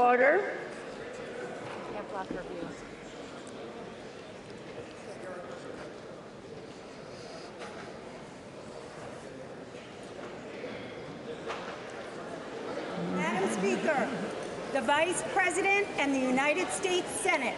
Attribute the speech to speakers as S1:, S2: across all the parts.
S1: order.
S2: Can't block her view.
S3: Madam Speaker, the Vice President and the United States Senate.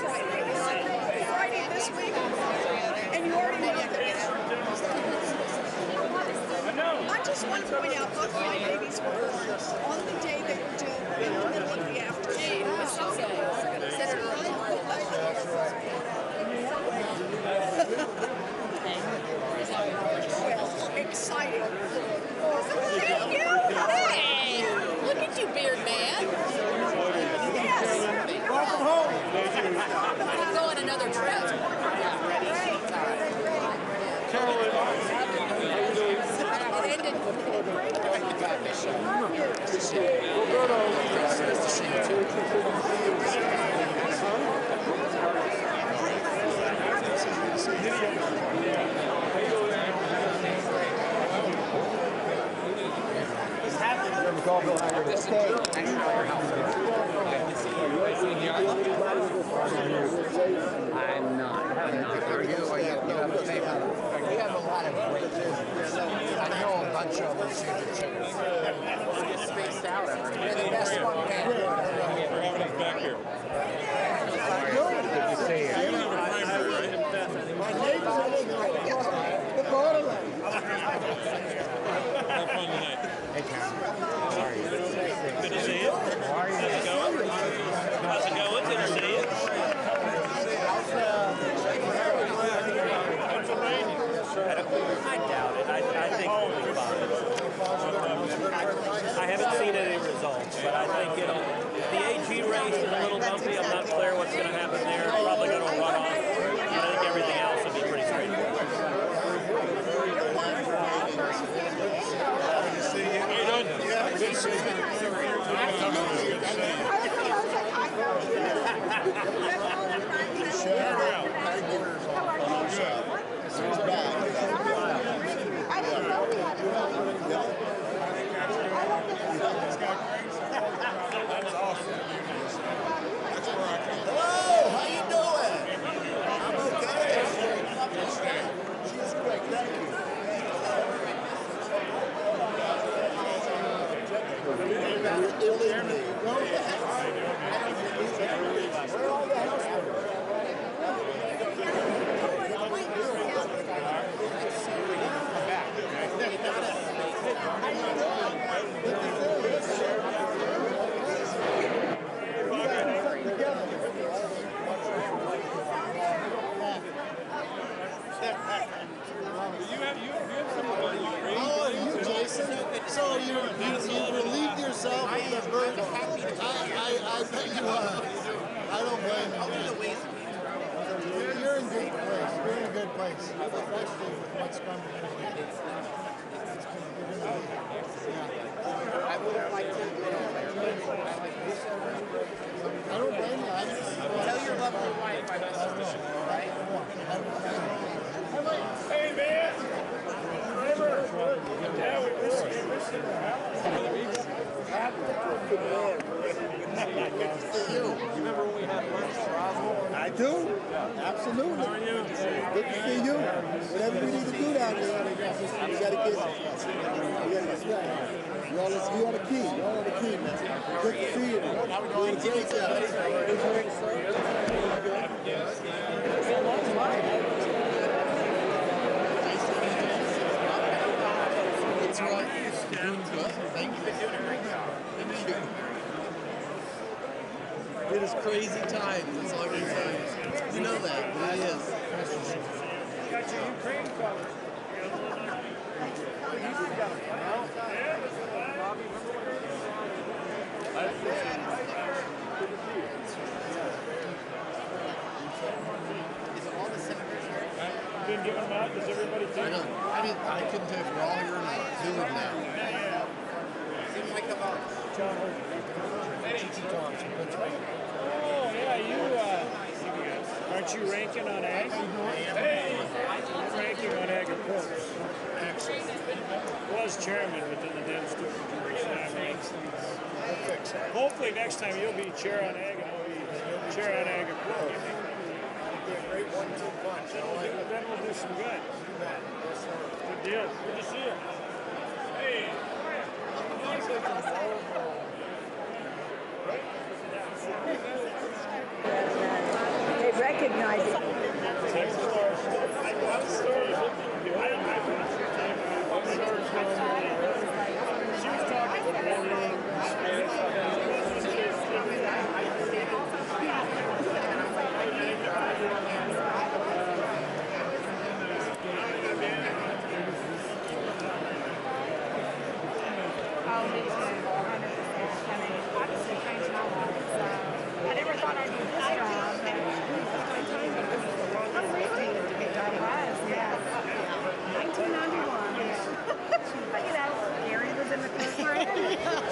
S3: Friday this week, and you already know this. I just want to point out both my babies were born on the day they were due in the middle of the afternoon. Well, exciting. Thank you.
S1: Hey, look at you, beard man.
S3: Yes.
S4: Welcome home.
S1: I'm going another trip.
S4: Carolyn, how you doing?
S1: It ended.
S4: Roberto. Call Bill Haggard. Okay.
S5: I'm not. Are you? You have a paper? We have a lot of great business. I know a bunch of them. Get spaced out. We're the best one man.
S6: We're having us back here.
S5: Good to see you.
S4: My neighbors are the borderline.
S6: Have fun tonight.
S5: Hey, Tom. How are you?
S6: Good to see you.
S5: How are you?
S6: How's it going? How's it going? Good to see you.
S7: I doubt it. I think we'll be fine. I haven't seen any results, but I think the AG race is a little bumpy. I'm not clear what's going to happen there. Probably going to run off. But I think everything else will be pretty straightforward.
S6: How you doing? Yeah, good to see you.
S4: That's awesome. That's where I come from.
S5: Hello, how you doing? I'm okay. She's great, thank you. Illegally. Where are all the house
S6: You have some fun.
S4: How are you, Jason? So you relieved yourself of the burden. I bet you are. I don't blame you. You're in good place. You're in a good place. Especially with what's coming your way.
S5: I would have liked to.
S4: I don't blame you.
S5: Tell your lovely wife I must have all right?
S6: Hey, man. Yeah, we miss you.
S4: You remember when we had lunch? I do. Absolutely.
S6: How are you?
S4: Good to see you. Whatever we need to do down there, we gotta get started. You on the key. You're on the key, man. Good to see you. How we doing? Great job.
S5: It's right. You're doing good. Thank you. You're doing a great job. It is crazy times. That's all I can tell you. You know that. It is.
S6: Got your Ukraine colors. Been giving them out? Does everybody take them?
S5: I couldn't tell if we're all here or not. Who would know? Seems like about
S7: Oh, yeah, aren't you ranking on ag? Hey! I'm ranking on agriculture. Excellent. Was chairman within the Dems too. Hopefully next time you'll be chair on ag and I'll be chair on agriculture.
S4: Great 1-2 punch.
S7: Then we'll do some good. Good deal. Good to see you. Hey!
S8: No, I didn't.
S2: I never thought I'd do this job, but oh, really? I was, yes. 1991. But, you know, Gary was in the first room.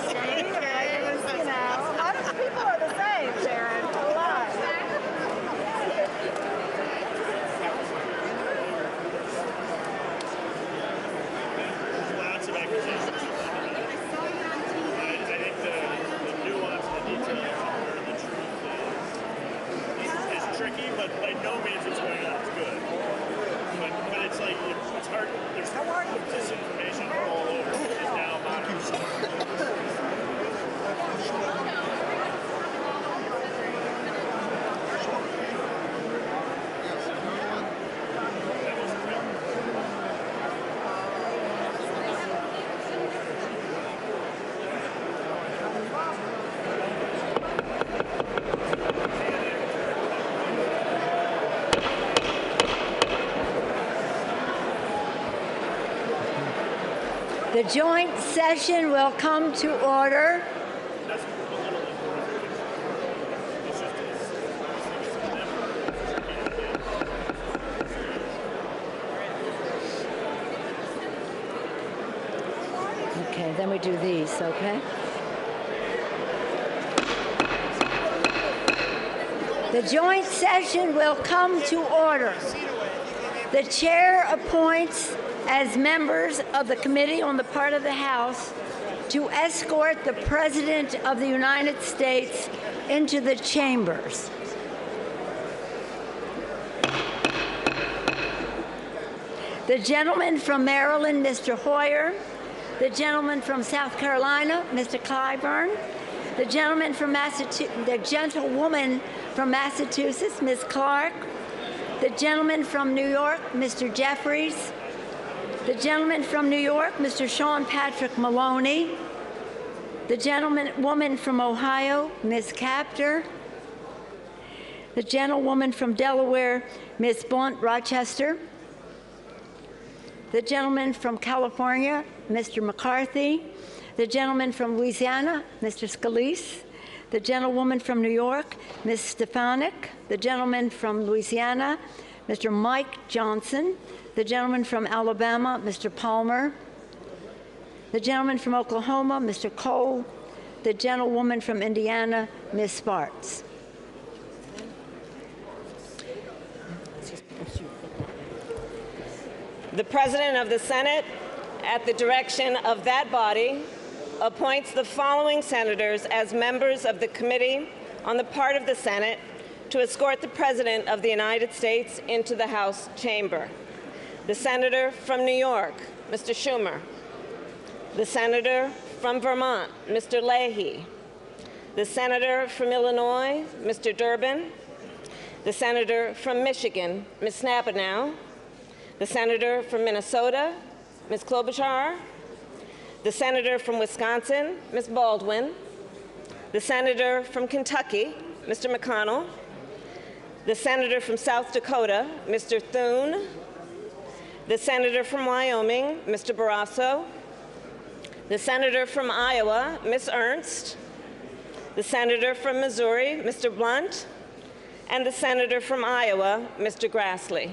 S2: Steve, it was, you know, a lot of people are the same, Sharon. A lot.
S6: Lots of accusations. I think the nuance, the detail of the truth is tricky, but by no means what's going on is good. But it's like, it's hard. There's disinformation all over. It's now
S8: The joint session will come to order. Okay, then we do these, okay? The joint session will come to order. The chair appoints as members of the committee on the part of the House to escort the President of the United States into the chambers. The gentleman from Maryland, Mr. Hoyer. The gentleman from South Carolina, Mr. Clyburn. The gentleman from the gentlewoman from Massachusetts, Ms. Clark. The gentleman from New York, Mr. Jeffries. The gentleman from New York, Mr. Sean Patrick Maloney. The woman from Ohio, Ms. Capter. The gentlewoman from Delaware, Ms. Blunt Rochester. The gentleman from California, Mr. McCarthy. The gentleman from Louisiana, Mr. Scalise. The gentlewoman from New York, Ms. Stefanik. The gentleman from Louisiana, Mr. Mike Johnson. The gentleman from Alabama, Mr. Palmer. The gentleman from Oklahoma, Mr. Cole. The gentlewoman from Indiana, Ms. Spartz.
S9: The President of the Senate, at the direction of that body, appoints the following senators as members of the Committee on the part of the Senate to escort the President of the United States into the House chamber. The Senator from New York, Mr. Schumer. The Senator from Vermont, Mr. Leahy. The Senator from Illinois, Mr. Durbin. The Senator from Michigan, Ms. Snapanow. The Senator from Minnesota, Ms. Klobuchar. The Senator from Wisconsin, Ms. Baldwin. The Senator from Kentucky, Mr. McConnell. The Senator from South Dakota, Mr. Thune. The Senator from Wyoming, Mr. Barrasso. The Senator from Iowa, Ms. Ernst. The Senator from Missouri, Mr. Blunt. And the Senator from Iowa, Mr. Grassley.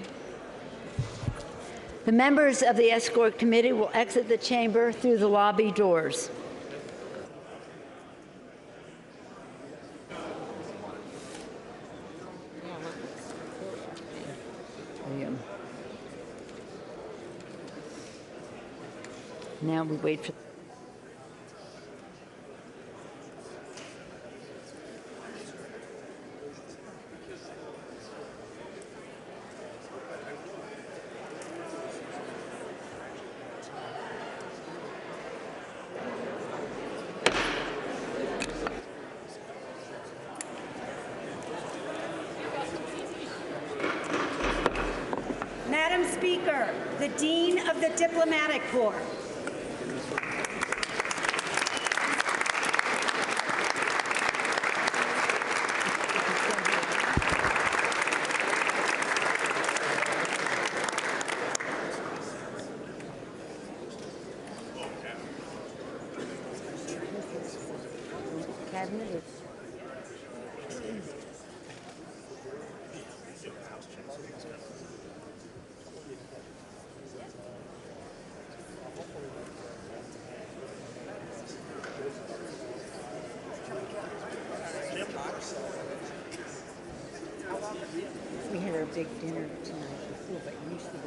S8: The members of the escort committee will exit the chamber through the lobby doors. Now we wait for
S10: Madam Speaker, the Dean of the Diplomatic Corps.
S8: Cabinet is. We had our big dinner tonight before, but usually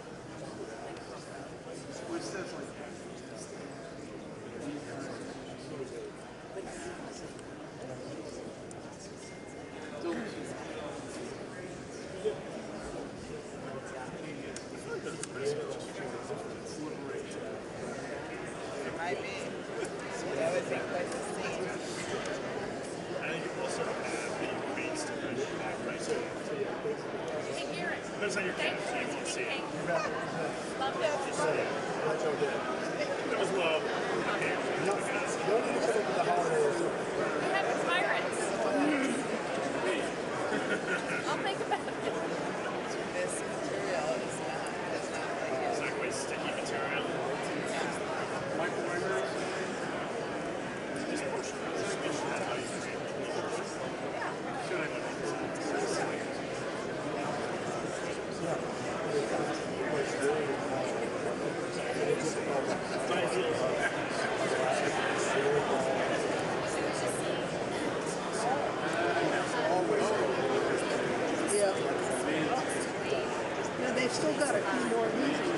S6: Depends on your camera, so you can see it. That was love. Okay.
S1: We have pirates. I'll think about it.
S3: This material is not
S6: It's not quite sticky material. Just push it. That's how you do it.
S3: Yeah, they've still got a few more reasons.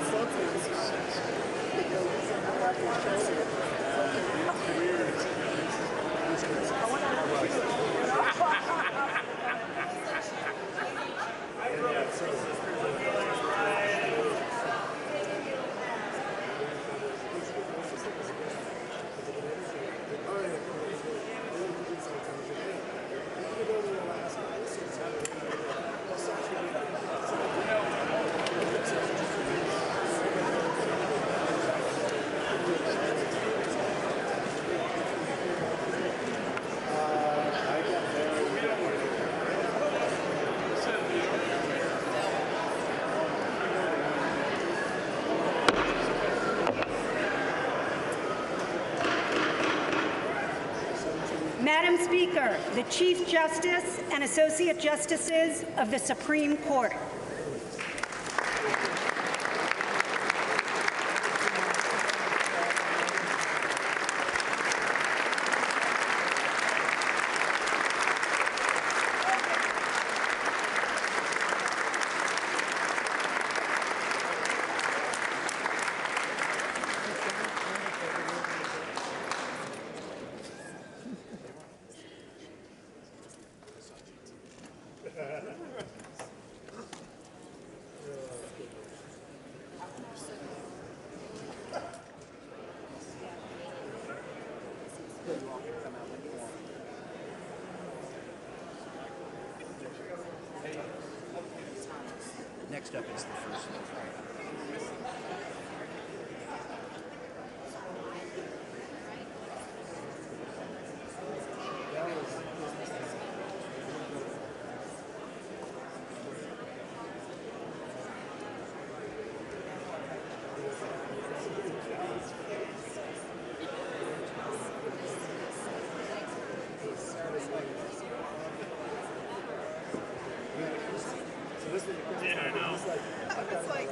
S10: Madam Speaker, the Chief Justice and Associate Justices of the Supreme Court.
S11: Next up is the first one.
S6: Yeah, I know.
S3: It's like,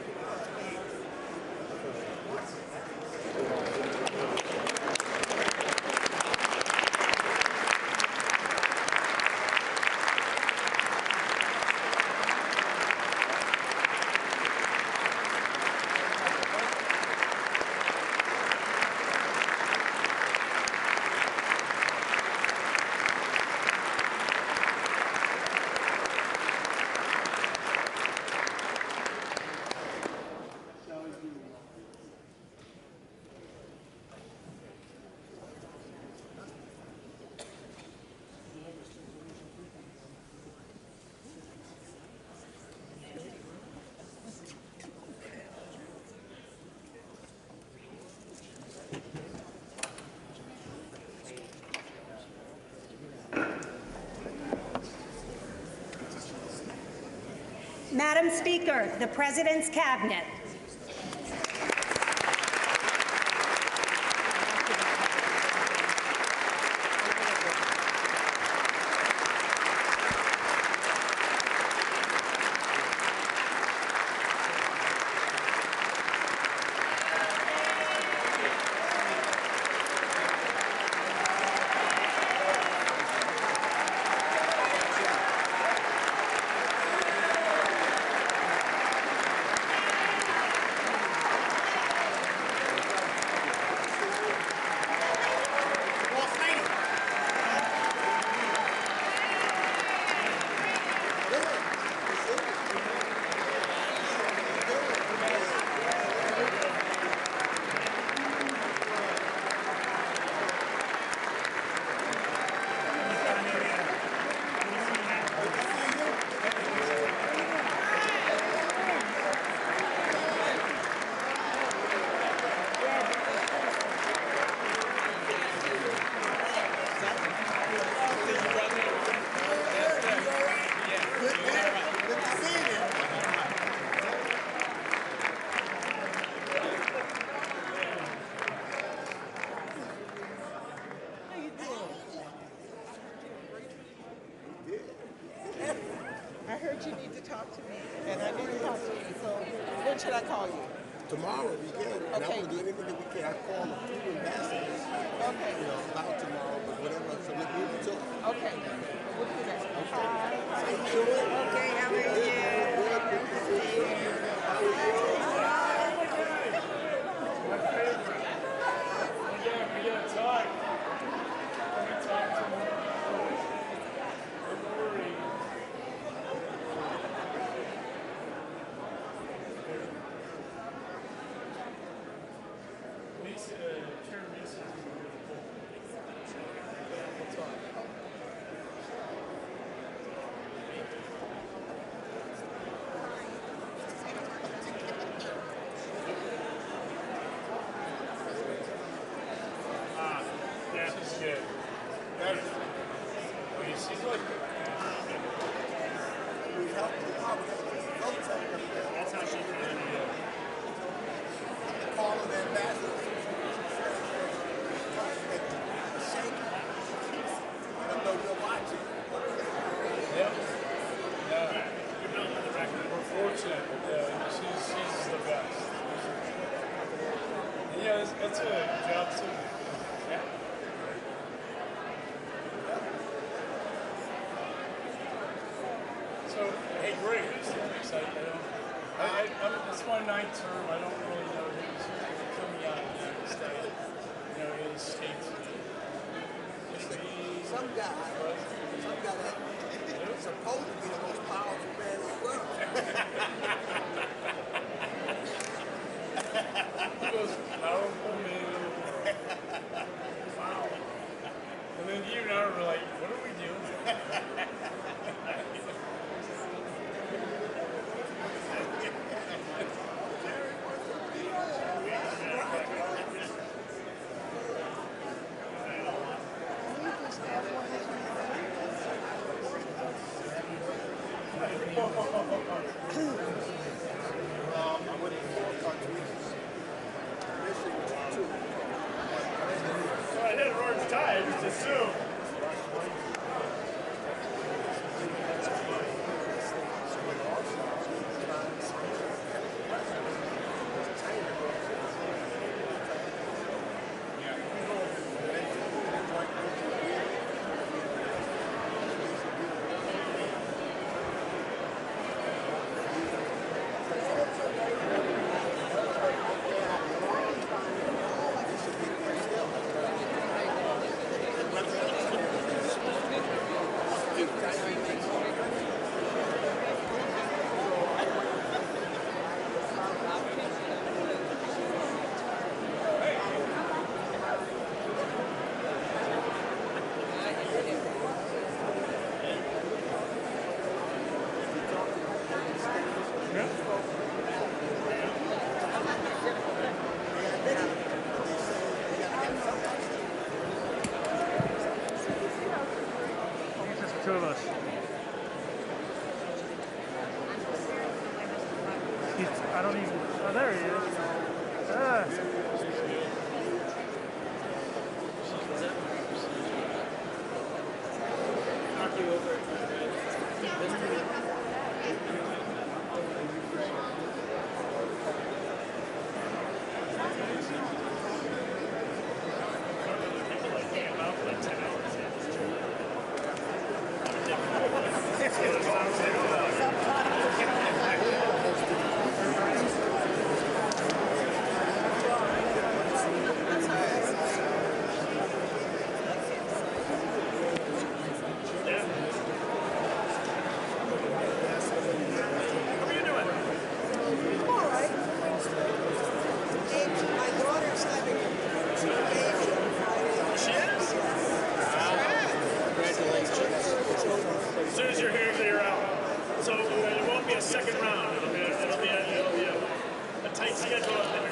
S10: Madam Speaker, the President's Cabinet.
S12: I heard you need to talk to me, and I need to talk to you. So when should I call you?
S4: Tomorrow we can. And
S12: Okay.
S4: I'm going to do anything that we can. I call the two ambassadors,
S12: Okay.
S4: about tomorrow, but whatever. So we can talk.
S12: Okay. We'll do that.
S4: How you doing?
S12: Okay, how are you?
S4: Good. Good to see you. How are you?
S7: My favorite. We gotta talk. Can we talk tomorrow? Don't worry. Chair Mason. We'll talk. That's good. That's, well, you see, look.
S4: We helped you out.
S7: That's how she can do it.
S4: Calling the ambassadors. Let them know we're watching.
S7: Yep. Yeah. We're fortunate. Yeah, she's the best. And yeah, that's a job too. Yeah. So, hey, Greg, who's next? It's my ninth term. I don't really know who's coming out of the United States. In the States.
S4: Some guy that's supposed to be the most powerful man in the world.
S7: He goes, powerful man. Wow. And then you and I were like, what are we doing? So I hit an orange tie, I just assumed. I don't even. Oh, there he is.
S6: As soon as you're here, you're out. So it won't be a second round. It'll be a tight schedule up there.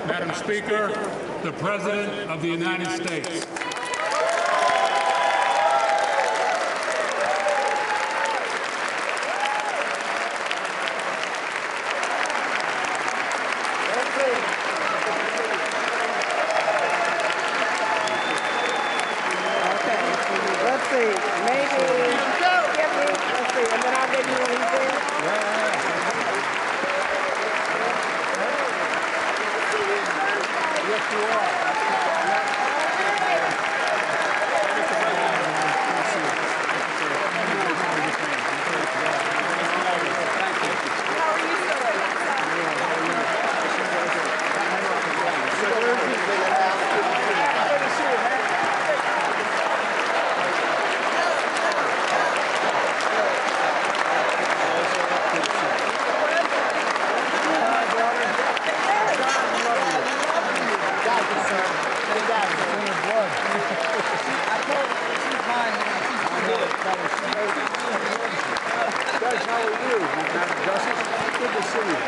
S13: Madam Speaker, the President of the United States.
S2: Let's see. Maybe. Let's see. And then I'll give you anything.
S13: Yes, you are.
S5: Judge, how are you? Madam Justice? Good to see you.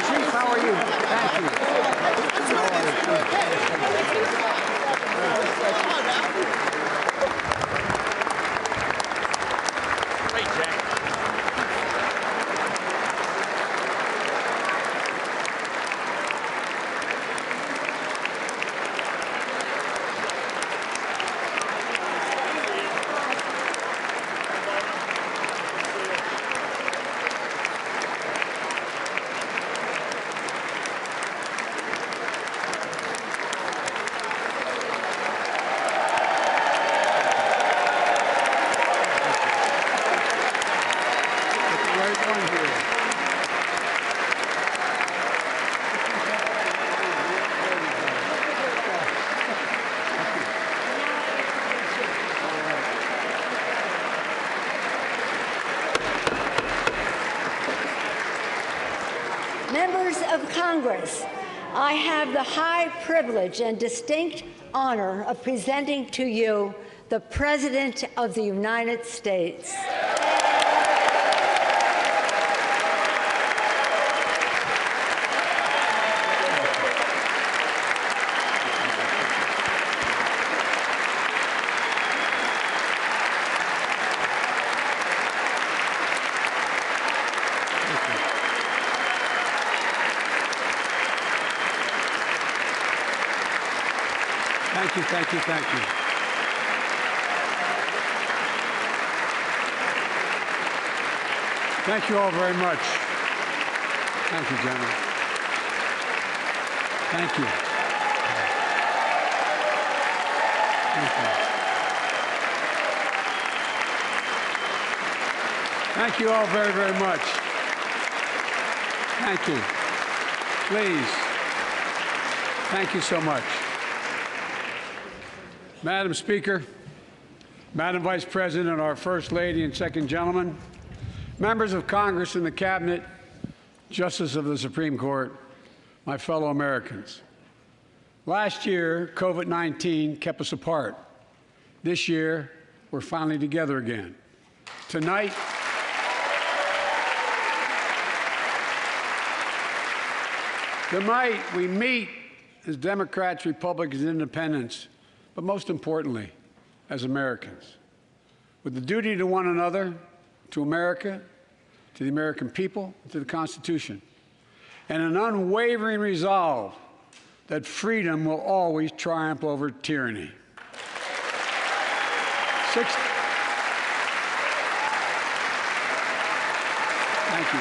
S5: Chief, how are you? Thank you.
S6: Great, Jack.
S8: Members of Congress, I have the high privilege and distinct honor of presenting to you the President of the United States.
S14: Thank you, thank you, thank you. Thank you all very much. Thank you, gentlemen. Thank you. Thank you. Thank you all very, very much. Thank you. Please. Thank you so much. Madam Speaker, Madam Vice President, our First Lady and Second Gentleman, members of Congress and the Cabinet, Justice of the Supreme Court, my fellow Americans. Last year, COVID-19 kept us apart. This year, we're finally together again. Tonight, we meet as Democrats, Republicans, and Independents, but most importantly, as Americans, with the duty to one another, to America, to the American people, to the Constitution, and an unwavering resolve that freedom will always triumph over tyranny. Thank you.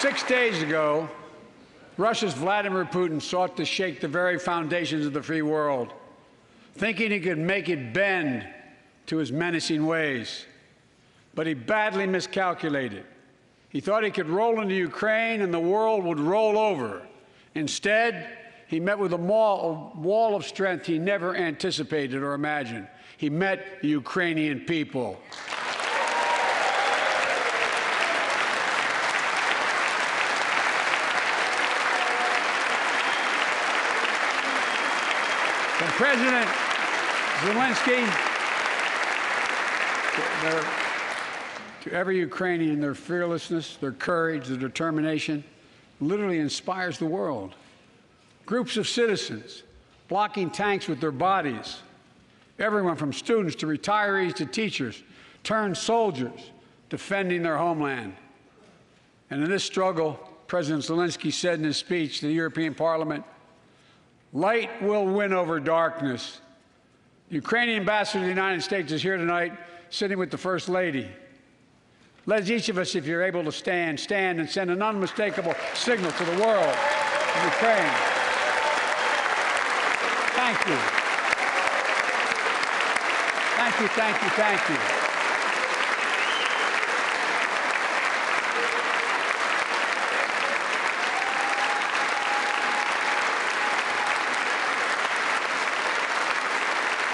S14: 6 days ago, Russia's Vladimir Putin sought to shake the very foundations of the free world, thinking he could make it bend to his menacing ways. But he badly miscalculated. He thought he could roll into Ukraine and the world would roll over. Instead, he met with a wall of strength he never anticipated or imagined. He met the Ukrainian people. From President Zelenskyy to every Ukrainian, their fearlessness, their courage, their determination literally inspires the world. Groups of citizens blocking tanks with their bodies, everyone from students to retirees to teachers, turned soldiers defending their homeland. And in this struggle, President Zelenskyy said in his speech to the European Parliament, "Light will win over darkness." The Ukrainian ambassador to the United States is here tonight, sitting with the First Lady. Let each of us, if you're able to stand and send an unmistakable signal to the world of Ukraine. Thank you. Thank you, thank you, thank you.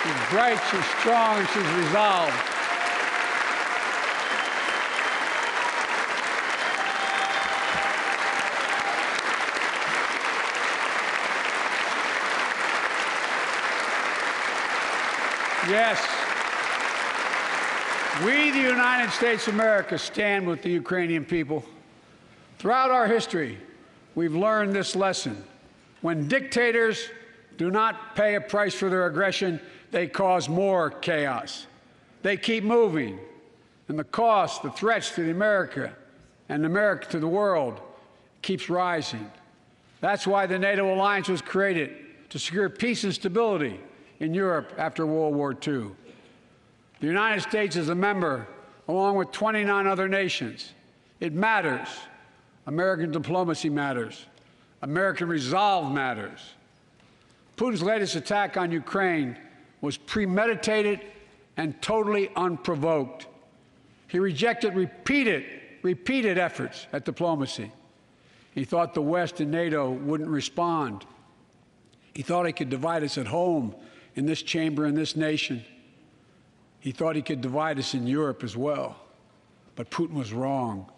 S14: She's bright, she's strong, and she's resolved. Yes, we, the United States of America, stand with the Ukrainian people. Throughout our history, we've learned this lesson. When dictators do not pay a price for their aggression, they cause more chaos. They keep moving, and the cost, the threats to America and America to the world keeps rising. That's why the NATO alliance was created, to secure peace and stability in Europe after World War II. The United States is a member, along with 29 other nations. It matters. American diplomacy matters. American resolve matters. Putin's latest attack on Ukraine was premeditated and totally unprovoked. He rejected repeated efforts at diplomacy. He thought the West and NATO wouldn't respond. He thought he could divide us at home, in this chamber, in this nation. He thought he could divide us in Europe as well. But Putin was wrong.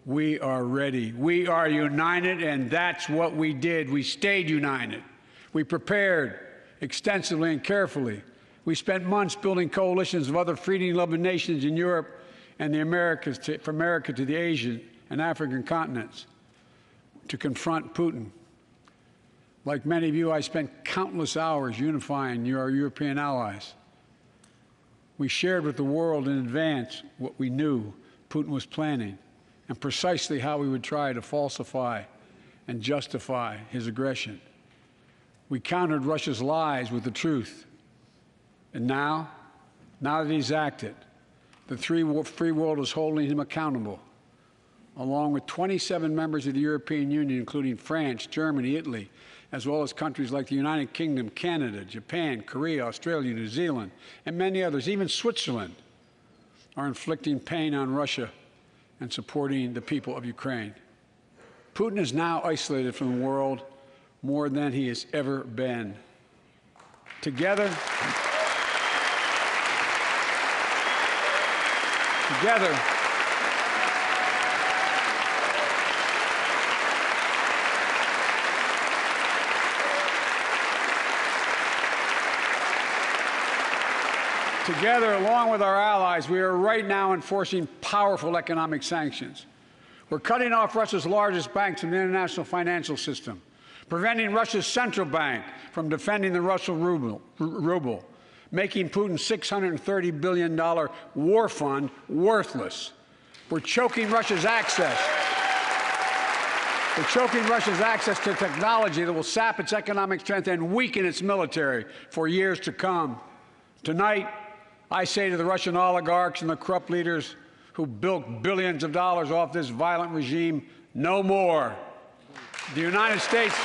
S14: We are ready. We are united, and that's what we did. We stayed united. We prepared extensively and carefully. We spent months building coalitions of other freedom-loving nations in Europe and the Americas, from America to the Asian and African continents, to confront Putin. Like many of you, I spent countless hours unifying our European allies. We shared with the world in advance what we knew Putin was planning and precisely how he would try to falsify and justify his aggression. We countered Russia's lies with the truth. And now that he's acted, the free world is holding him accountable, along with 27 members of the European Union, including France, Germany, Italy, as well as countries like the United Kingdom, Canada, Japan, Korea, Australia, New Zealand, and many others. Even Switzerland are inflicting pain on Russia and supporting the people of Ukraine. Putin is now isolated from the world more than he has ever been. Together, along with our allies, we are right now enforcing powerful economic sanctions. We're cutting off Russia's largest banks in the international financial system, preventing Russia's central bank from defending the Russian ruble, making Putin's $630 billion war fund worthless. We're choking Russia's access. To technology that will sap its economic strength and weaken its military for years to come. Tonight, I say to the Russian oligarchs and the corrupt leaders who bilked billions of dollars off this violent regime, no more. The United States,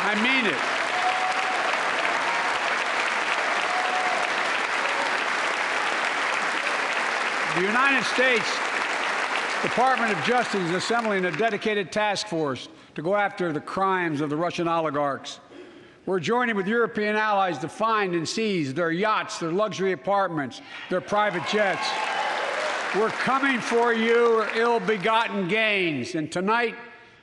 S14: I mean it. The United States Department of Justice is assembling a dedicated task force to go after the crimes of the Russian oligarchs. We're joining with European allies to find and seize their yachts, their luxury apartments, their private jets. We're coming for your ill-begotten gains. And tonight,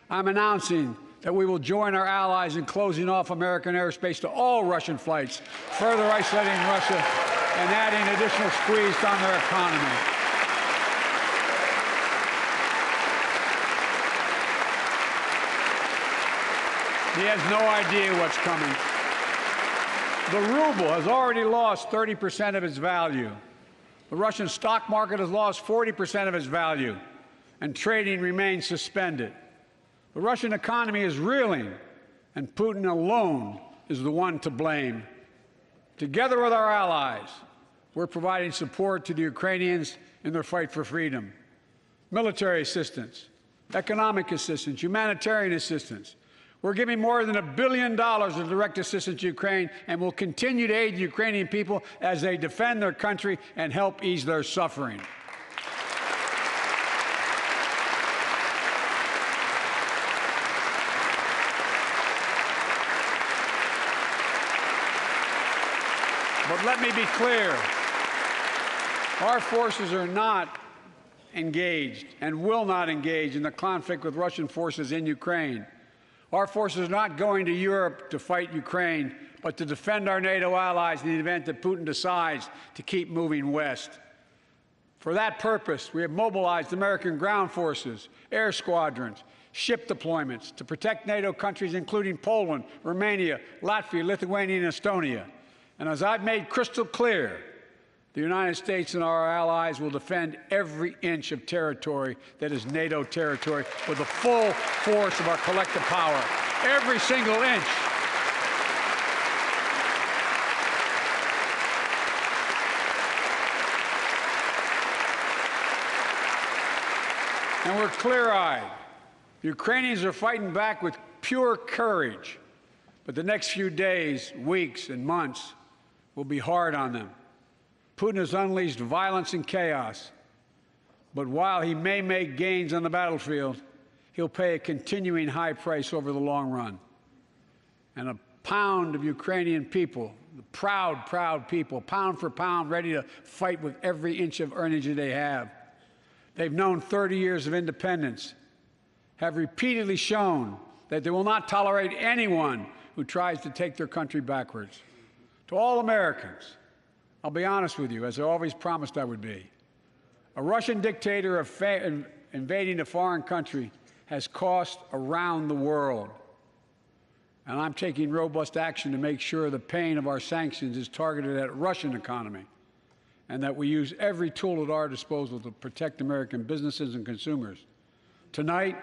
S14: I'm announcing that we will join our allies in closing off American airspace to all Russian flights, further isolating Russia and adding additional squeeze on their economy. He has no idea what's coming. The ruble has already lost 30% of its value. The Russian stock market has lost 40% of its value, and trading remains suspended. The Russian economy is reeling, and Putin alone is the one to blame. Together with our allies, we're providing support to the Ukrainians in their fight for freedom. Military assistance, economic assistance, humanitarian assistance. We're giving more than $1 billion of direct assistance to Ukraine, and will continue to aid the Ukrainian people as they defend their country and help ease their suffering. But let me be clear. Our forces are not engaged and will not engage in the conflict with Russian forces in Ukraine. Our forces are not going to Europe to fight Ukraine, but to defend our NATO allies in the event that Putin decides to keep moving west. For that purpose, we have mobilized American ground forces, air squadrons, ship deployments to protect NATO countries, including Poland, Romania, Latvia, Lithuania, and Estonia. And as I've made crystal clear, the United States and our allies will defend every inch of territory that is NATO territory with the full force of our collective power. Every single inch. And we're clear-eyed. The Ukrainians are fighting back with pure courage. But the next few days, weeks, and months will be hard on them. Putin has unleashed violence and chaos, but while he may make gains on the battlefield, he'll pay a continuing high price over the long run. And a pound of Ukrainian people, the proud, proud people, pound for pound, ready to fight with every inch of energy they have. They've known 30 years of independence, have repeatedly shown that they will not tolerate anyone who tries to take their country backwards. To all Americans, I'll be honest with you, as I always promised I would be. A Russian dictator invading a foreign country has cost around the world. And I'm taking robust action to make sure the pain of our sanctions is targeted at the Russian economy and that we use every tool at our disposal to protect American businesses and consumers. Tonight,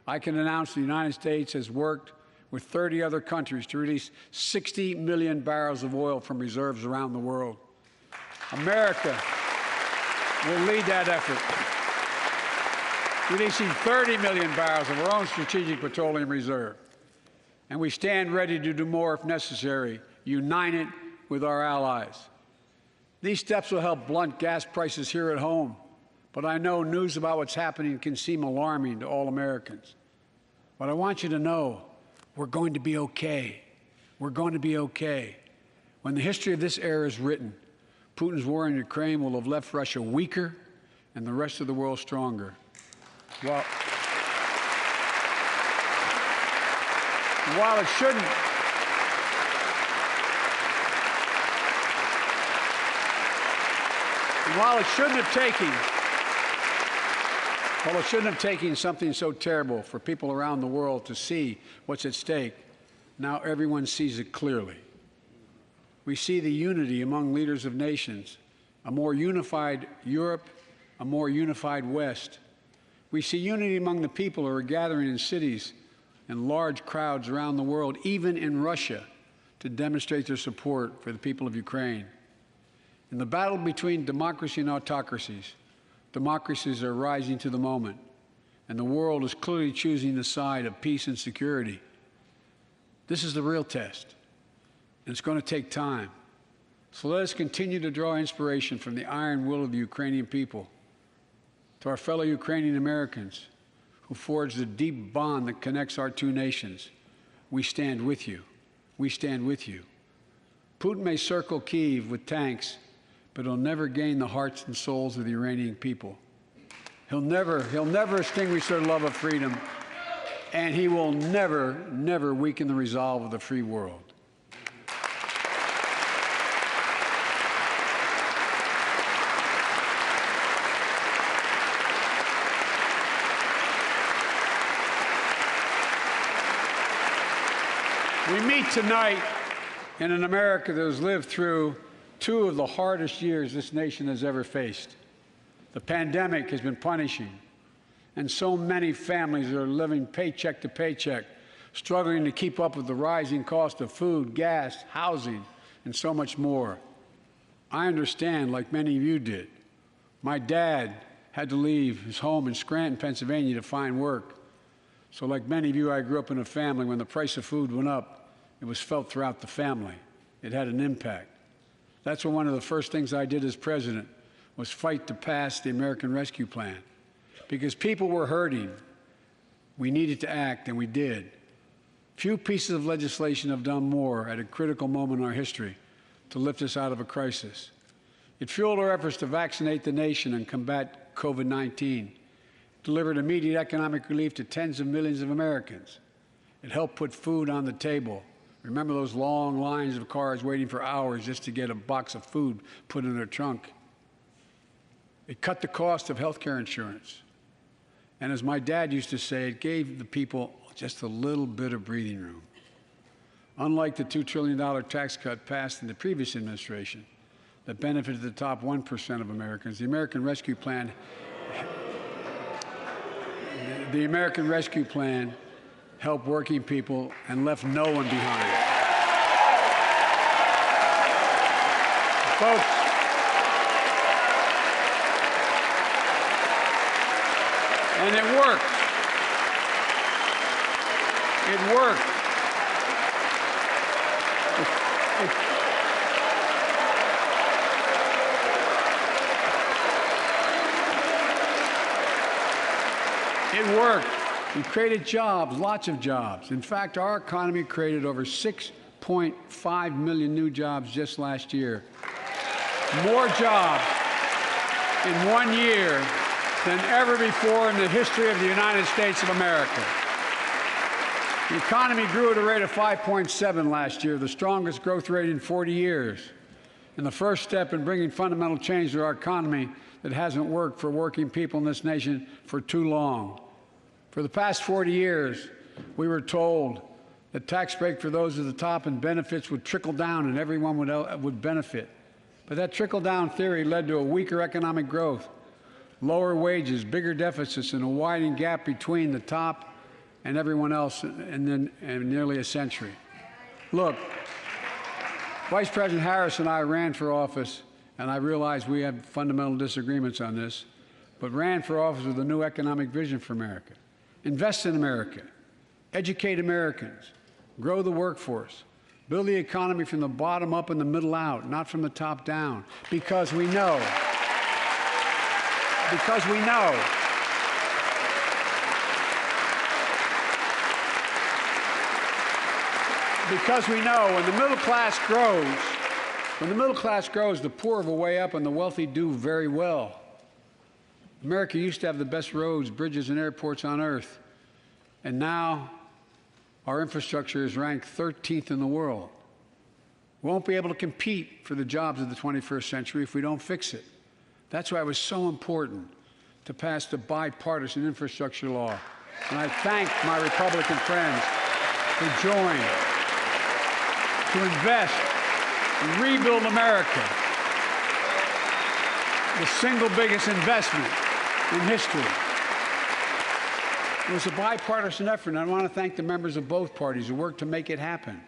S14: I can announce the United States has worked with 30 other countries to release 60 million barrels of oil from reserves around the world. America will lead that effort, releasing 30 million barrels of our own strategic petroleum reserve. And we stand ready to do more if necessary, united with our allies. These steps will help blunt gas prices here at home, but I know news about what's happening can seem alarming to all Americans. But I want you to know we're going to be okay. We're going to be okay. When the history of this era is written, Putin's war in Ukraine will have left Russia weaker and the rest of the world stronger. Well, while it shouldn't have taken something so terrible for people around the world to see what's at stake, now everyone sees it clearly. We see the unity among leaders of nations, a more unified Europe, a more unified West. We see unity among the people who are gathering in cities and large crowds around the world, even in Russia, to demonstrate their support for the people of Ukraine. In the battle between democracy and autocracies, democracies are rising to the moment, and the world is clearly choosing the side of peace and security. This is the real test, and it's going to take time. So let us continue to draw inspiration from the iron will of the Ukrainian people. To our fellow Ukrainian Americans who forged the deep bond that connects our two nations, we stand with you. We stand with you. Putin may circle Kyiv with tanks, but he'll never gain the hearts and souls of the Iranian people. He'll never extinguish their love of freedom, and he will never weaken the resolve of the free world. We meet tonight in an America that has lived through two of the hardest years this nation has ever faced. The pandemic has been punishing, and so many families are living paycheck to paycheck, struggling to keep up with the rising cost of food, gas, housing, and so much more. I understand, like many of you did. My dad had to leave his home in Scranton, Pennsylvania to find work. So like many of you, I grew up in a family when the price of food went up, it was felt throughout the family. It had an impact. That's when one of the first things I did as president was fight to pass the American Rescue Plan. Because people were hurting, we needed to act, and we did. Few pieces of legislation have done more at a critical moment in our history to lift us out of a crisis. It fueled our efforts to vaccinate the nation and combat COVID-19, delivered immediate economic relief to tens of millions of Americans. It helped put food on the table. Remember those long lines of cars waiting for hours just to get a box of food put in their trunk. It cut the cost of health care insurance. And as my dad used to say, it gave the people just a little bit of breathing room. Unlike the $2 trillion tax cut passed in the previous administration that benefited the top 1% of Americans, the American Rescue Plan helped working people and left no one behind. Folks, and it worked. It worked. It worked. We created jobs, lots of jobs. In fact, our economy created over 6.5 million new jobs just last year. More jobs in 1 year than ever before in the history of the United States of America. The economy grew at a rate of 5.7 last year, the strongest growth rate in 40 years. And the first step in bringing fundamental change to our economy that hasn't worked for working people in this nation for too long. For the past 40 years, we were told The tax break for those at the top and benefits would trickle down and everyone would benefit. But that trickle-down theory led to a weaker economic growth, lower wages, bigger deficits, and a widening gap between the top and everyone else in nearly a century. Look, Vice President Harris and I ran for office, and I realize we have fundamental disagreements on this, but ran for office with a new economic vision for America. Invest in America, educate Americans, grow the workforce, build the economy from the bottom up and the middle out, not from the top down, because we know because we know when the middle class grows, the poor will way up and the wealthy do very well. America used to have the best roads, bridges, and airports on earth, and now our infrastructure is ranked 13th in the world. We won't be able to compete for the jobs of the 21st century if we don't fix it. That's why it was so important to pass the bipartisan infrastructure law. And I thank my Republican friends who joined to invest and rebuild America, the single biggest investment in history. It was a bipartisan effort, and I want to thank the members of both parties who worked to make it happen.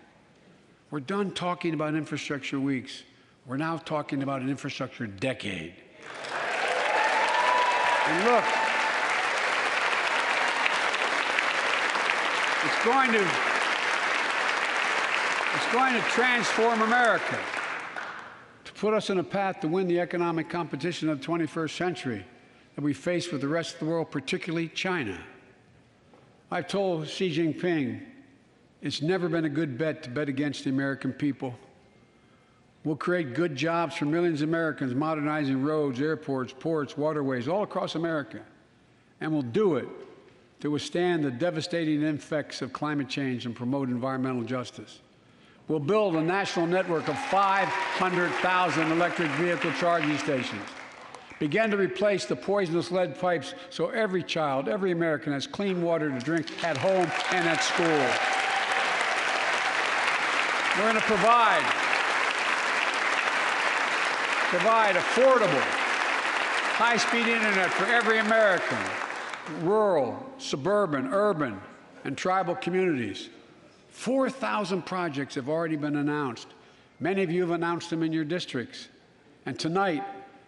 S14: We're done talking about infrastructure weeks. We're now talking about an infrastructure decade. And look, it's going to transform America, to put us on a path to win the economic competition of the 21st century that we face with the rest of the world, particularly China. I've told Xi Jinping it's never been a good bet to bet against the American people. We'll create good jobs for millions of Americans, modernizing roads, airports, ports, waterways, all across America. And we'll do it to withstand the devastating effects of climate change and promote environmental justice. We'll build a national network of 500,000 electric vehicle charging stations. Begin to replace the poisonous lead pipes so every child, every American has clean water to drink at home and at school. We're going to provide affordable, high-speed internet for every American, rural, suburban, urban, and tribal communities. 4,000 projects have already been announced. Many of you have announced them in your districts. And tonight,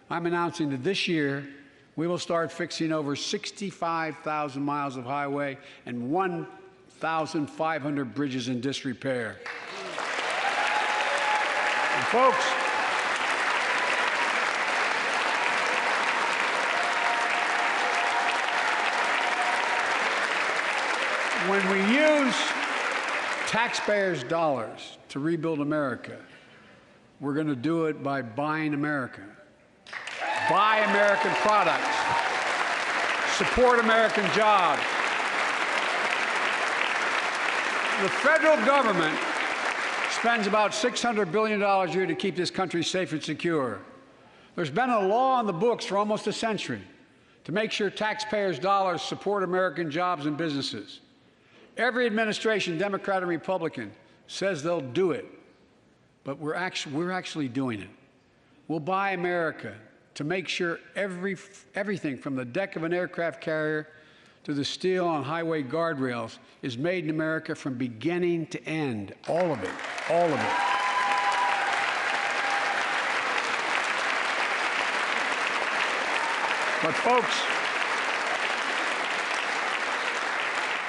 S14: I'm announcing that this year, we will start fixing over 65,000 miles of highway and 1,500 bridges in disrepair. And folks, when we use taxpayers' dollars to rebuild America, we're going to do it by buying America. Buy American products. Support American jobs. The federal government spends about $600 billion a year to keep this country safe and secure. There's been a law on the books for almost a century to make sure taxpayers' dollars support American jobs and businesses. Every administration, Democrat and Republican, says they'll do it, but we're actually doing it. We'll buy America to make sure everything from the deck of an aircraft carrier to the steel on highway guardrails is made in America from beginning to end. All of it. All of it. But folks,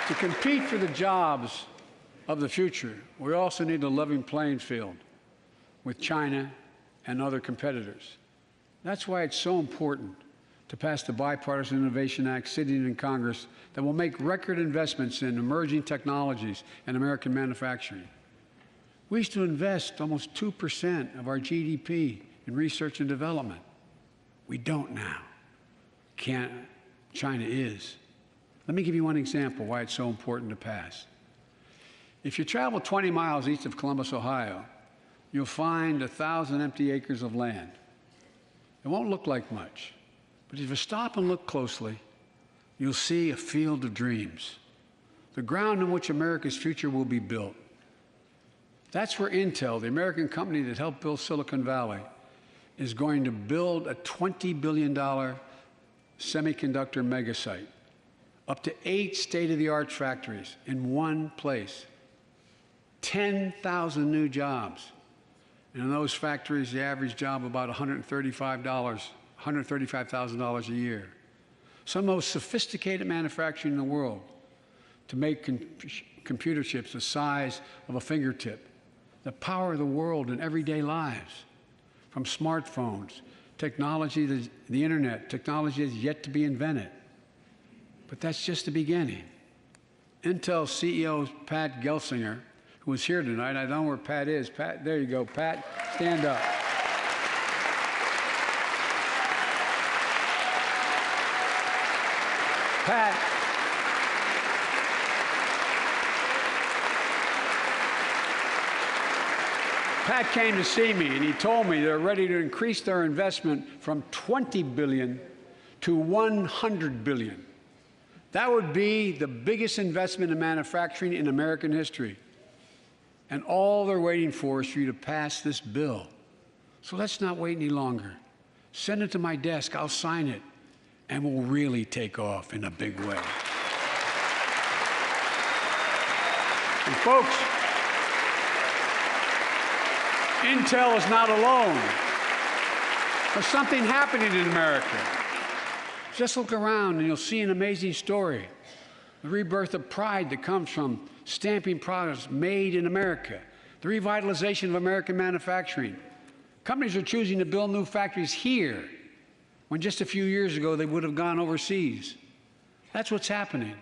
S14: to compete for the jobs of the future, we also need a level playing field with China and other competitors. That's why it's so important to pass the Bipartisan Innovation Act sitting in Congress that will make record investments in emerging technologies and American manufacturing. We used to invest almost 2% of our GDP in research and development. We don't now. China is. Let me give you one example why it's so important to pass. If you travel 20 miles east of Columbus, Ohio, you'll find 1,000 empty acres of land. It won't look like much, but if you stop and look closely, you'll see a field of dreams. the ground on which America's future will be built. That's where Intel, the American company that helped build Silicon Valley, is going to build a $20 billion semiconductor megasite, up to 8 state-of-the-art factories in one place, 10,000 new jobs. And in those factories, the average job about $135,000 a year. Some of the most sophisticated manufacturing in the world to make computer chips the size of a fingertip, that power the world in everyday lives, from smartphones, technology to the internet, technology that's yet to be invented. But that's just the beginning. Intel CEO Pat Gelsinger, who is here tonight, I don't know where Pat is. Pat, there you go, Pat, stand up. Pat came to see me, and he told me they're ready to increase their investment from $20 billion to $100 billion. That would be the biggest investment in manufacturing in American history. And all they're waiting for is for you to pass this bill. So let's not wait any longer. Send it to my desk, I'll sign it, and we'll really take off in a big way. And folks, Intel is not alone. There's something happening in America. Just look around and you'll see an amazing story. The rebirth of pride that comes from stamping products made in America. The revitalization of American manufacturing. Companies are choosing to build new factories here when just a few years ago they would have gone overseas. That's what's happening.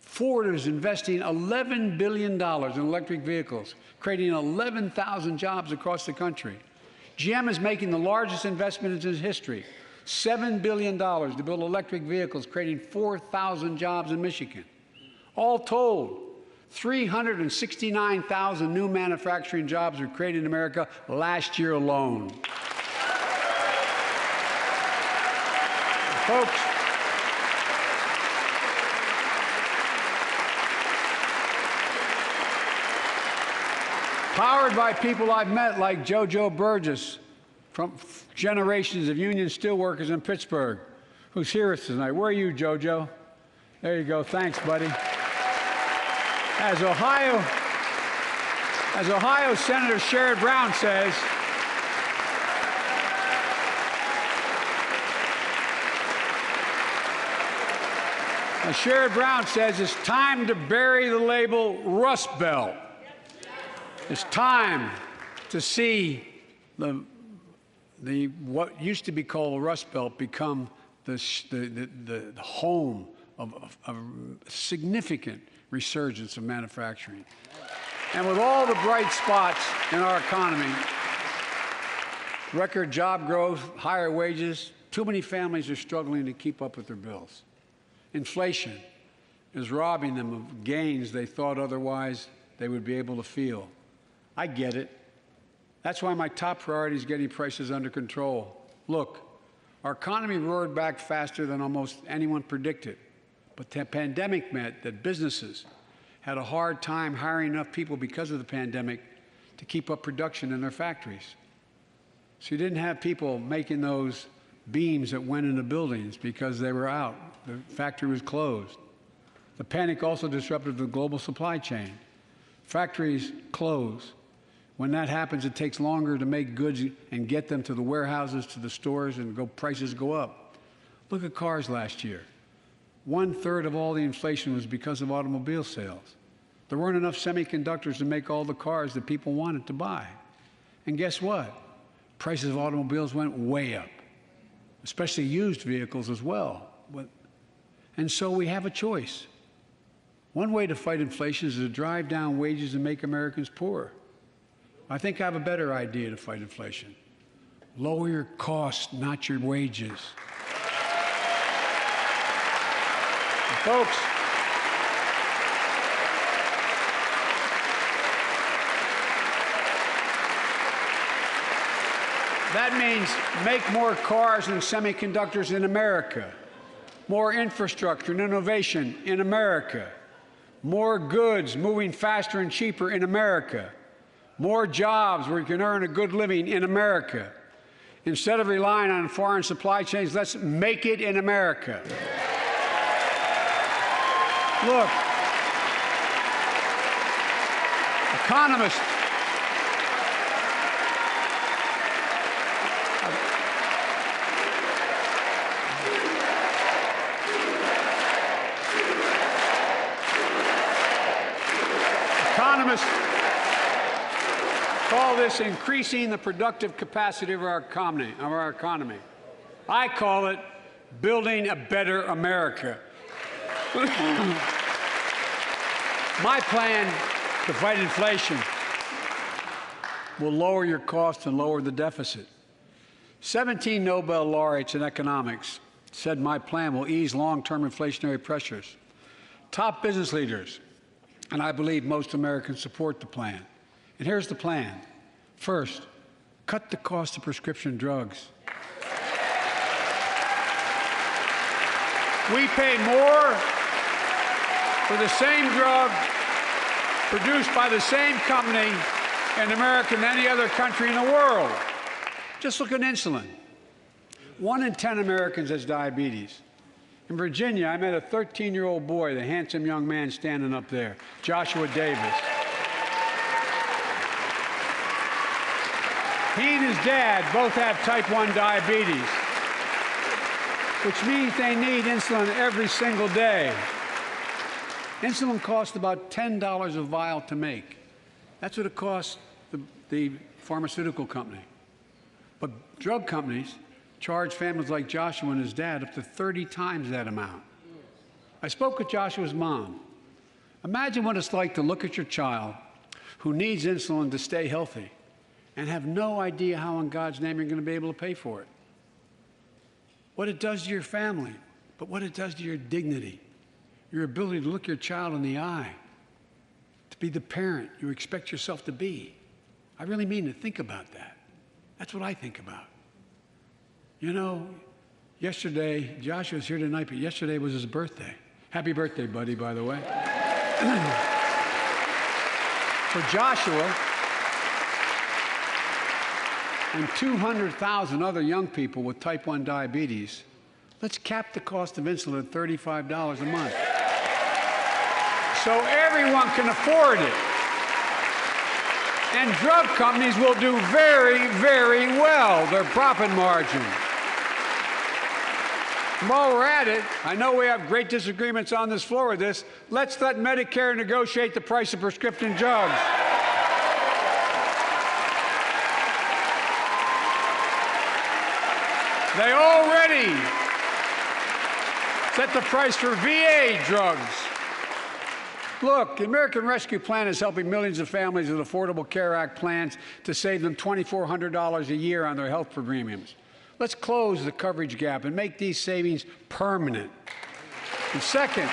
S14: Ford is investing $11 billion in electric vehicles, creating 11,000 jobs across the country. GM is making the largest investment in its history, $7 billion to build electric vehicles, creating 4,000 jobs in Michigan. All told, 369,000 new manufacturing jobs were created in America last year alone. Folks, powered by people I've met like JoJo Burgess from generations of union steelworkers in Pittsburgh, who's here tonight. Where are you, JoJo? There you go. Thanks, buddy. As Ohio Senator Sherrod Brown says, it's time to bury the label Rust Belt. It's time to see what used to be called the Rust Belt become the home of a significant resurgence of manufacturing. And with all the bright spots in our economy, record job growth, higher wages, too many families are struggling to keep up with their bills. Inflation is robbing them of gains they thought otherwise they would be able to feel. I get it. That's why my top priority is getting prices under control. Look, our economy roared back faster than almost anyone predicted. But the pandemic meant that businesses had a hard time hiring enough people because of the pandemic to keep up production in their factories. So you didn't have people making those beams that went into buildings because they were out. The factory was closed. The panic also disrupted the global supply chain. Factories close. When that happens, it takes longer to make goods and get them to the warehouses, to the stores, and prices go up. Look at cars last year. 1/3 of all the inflation was because of automobile sales. There weren't enough semiconductors to make all the cars that people wanted to buy. And guess what? Prices of automobiles went way up, especially used vehicles as well. And so we have a choice. One way to fight inflation is to drive down wages and make Americans poorer. I think I have a better idea to fight inflation. Lower your costs, not your wages. Folks, that means make more cars and semiconductors in America, more infrastructure and innovation in America, more goods moving faster and cheaper in America, more jobs where you can earn a good living in America. Instead of relying on foreign supply chains, let's make it in America. Look, economists call this increasing the productive capacity of our economy. I call it building a better America. My plan to fight inflation will lower your costs and lower the deficit. 17 Nobel laureates in economics said my plan will ease long-term inflationary pressures. Top business leaders, and I believe most Americans support the plan. And here's the plan. First, cut the cost of prescription drugs. We pay more for the same drug produced by the same company in America than any other country in the world. Just look at insulin. 1 in 10 Americans has diabetes. In Virginia, I met a 13-year-old boy, the handsome young man standing up there, Joshua Davis. He and his dad both have type 1 diabetes, which means they need insulin every single day. Insulin costs about $10 a vial to make. That's what it costs the pharmaceutical company. But drug companies charge families like Joshua and his dad up to 30 times that amount. I spoke with Joshua's mom. Imagine what it's like to look at your child who needs insulin to stay healthy and have no idea how in God's name you're going to be able to pay for it. What it does to your family, but what it does to your dignity, your ability to look your child in the eye, to be the parent you expect yourself to be. I really mean to think about that. That's what I think about. You know, yesterday, Joshua's here tonight, but yesterday was his birthday. Happy birthday, buddy, by the way. For Joshua and 200,000 other young people with type 1 diabetes, let's cap the cost of insulin at $35 a month so everyone can afford it. And drug companies will do very, very well, their profit margin. While we're at it, I know we have great disagreements on this floor with this. Let's let Medicare negotiate the price of prescription drugs. They already set the price for VA drugs. Look, the American Rescue Plan is helping millions of families with Affordable Care Act plans to save them $2,400 a year on their health premiums. Let's close the coverage gap and make these savings permanent. And second,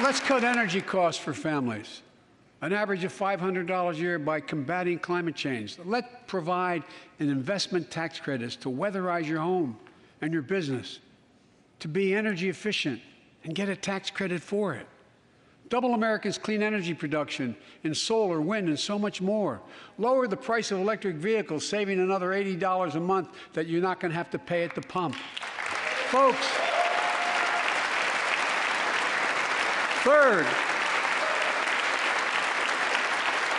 S14: let's cut energy costs for families, an average of $500 a year by combating climate change. Let's provide an investment tax credits to weatherize your home and your business, to be energy efficient and get a tax credit for it. Double America's clean energy production in solar, wind, and so much more. Lower the price of electric vehicles, saving another $80 a month that you're not going to have to pay at the pump. Folks,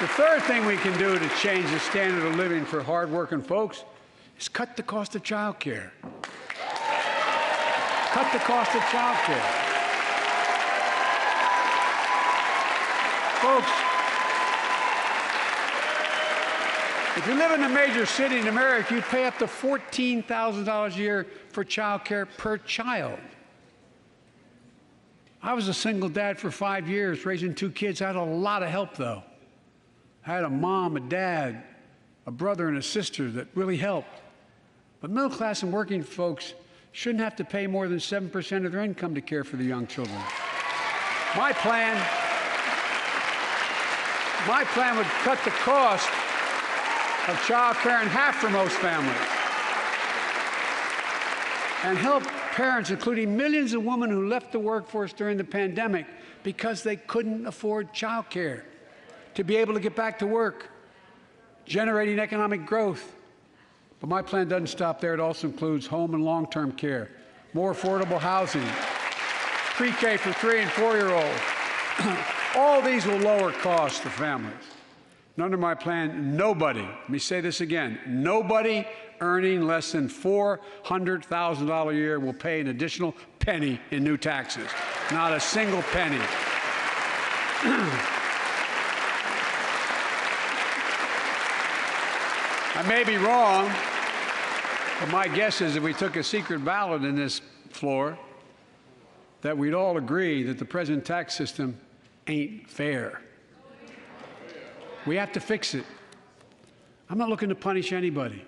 S14: the third thing we can do to change the standard of living for hardworking folks is cut the cost of child care. Cut the cost of child care. Folks, if you live in a major city in America, you pay up to $14,000 a year for child care per child. I was a single dad for 5 years, raising 2 kids. I had a lot of help, though. I had a mom, a dad, a brother, and a sister that really helped. But middle class and working folks shouldn't have to pay more than 7% of their income to care for the young children. My plan would cut the cost of child care in half for most families and help parents, including millions of women who left the workforce during the pandemic because they couldn't afford child care, to be able to get back to work, generating economic growth. But my plan doesn't stop there. It also includes home and long-term care, more affordable housing, pre-K for 3- and 4-year-olds. All these will lower costs to families. And under my plan, nobody, let me say this again, nobody earning less than $400,000 a year will pay an additional penny in new taxes. Not a single penny. I may be wrong, but my guess is if we took a secret ballot in this floor, that we'd all agree that the present tax system ain't fair. We have to fix it. I'm not looking to punish anybody,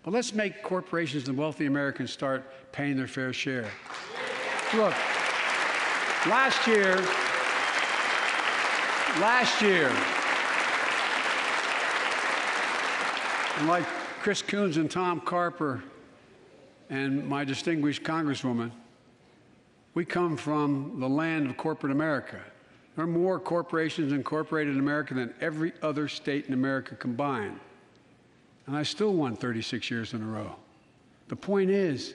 S14: but let's make corporations and wealthy Americans start paying their fair share. Look, last year, and like Chris Coons and Tom Carper and my distinguished Congresswoman, we come from the land of corporate America. There are more corporations incorporated in America than every other state in America combined. And I still won 36 years in a row. The point is,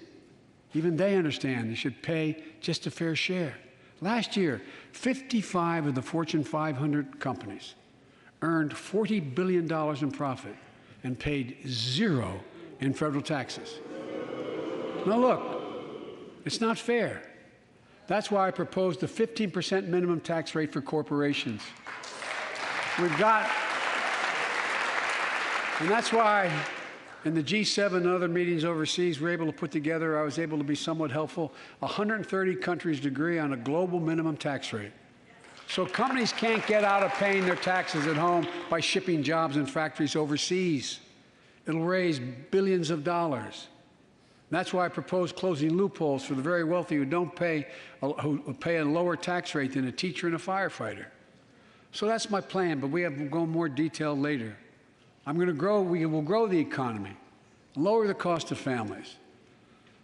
S14: even they understand they should pay just a fair share. Last year, 55 of the Fortune 500 companies earned $40 billion in profit and paid zero in federal taxes. Now look, it's not fair. That's why I proposed a 15% minimum tax rate for corporations. We've got, and that's why in the G7 and other meetings overseas, we're able to put together, I was able to be somewhat helpful, 130 countries agree on a global minimum tax rate. So companies can't get out of paying their taxes at home by shipping jobs and factories overseas. It'll raise billions of dollars. That's why I propose closing loopholes for the very wealthy who pay a lower tax rate than a teacher and a firefighter. So that's my plan, but we have to go more detailed later. We will grow the economy, lower the cost of families.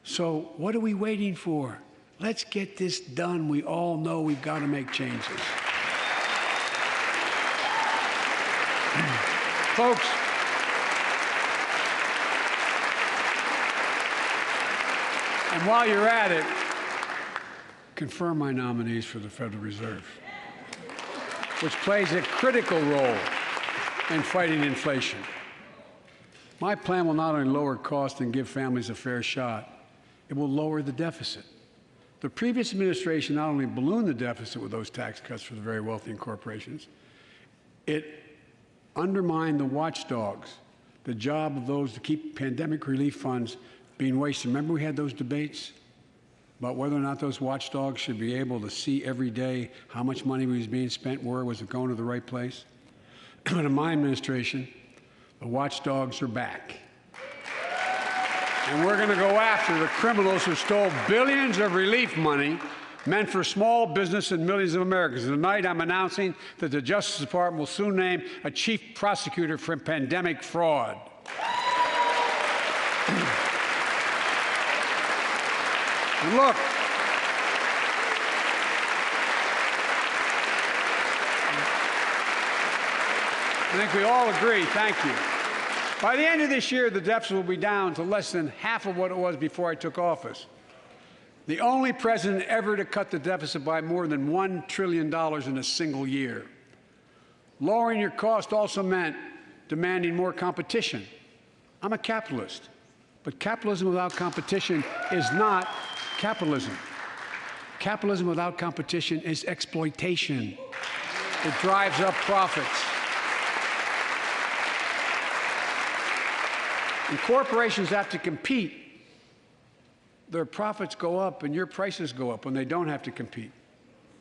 S14: So what are we waiting for? Let's get this done. We all know we've got to make changes. Folks, and while you're at it, confirm my nominees for the Federal Reserve, which plays a critical role in fighting inflation. My plan will not only lower costs and give families a fair shot, it will lower the deficit. The previous administration not only ballooned the deficit with those tax cuts for the very wealthy and corporations, it undermined the watchdogs, the job of those to keep pandemic relief funds being wasted. Remember we had those debates about whether or not those watchdogs should be able to see every day how much money was being spent, where was it going to the right place? But in my administration, the watchdogs are back. And we're going to go after the criminals who stole billions of relief money meant for small business and millions of Americans. Tonight, I'm announcing that the Justice Department will soon name a chief prosecutor for pandemic fraud. And look, I think we all agree, thank you. By the end of this year, the deficit will be down to less than half of what it was before I took office. The only president ever to cut the deficit by more than $1 trillion in a single year. Lowering your cost also meant demanding more competition. I'm a capitalist, but capitalism without competition is not capitalism. Capitalism without competition is exploitation. It drives up profits. And corporations have to compete. Their profits go up and your prices go up when they don't have to compete.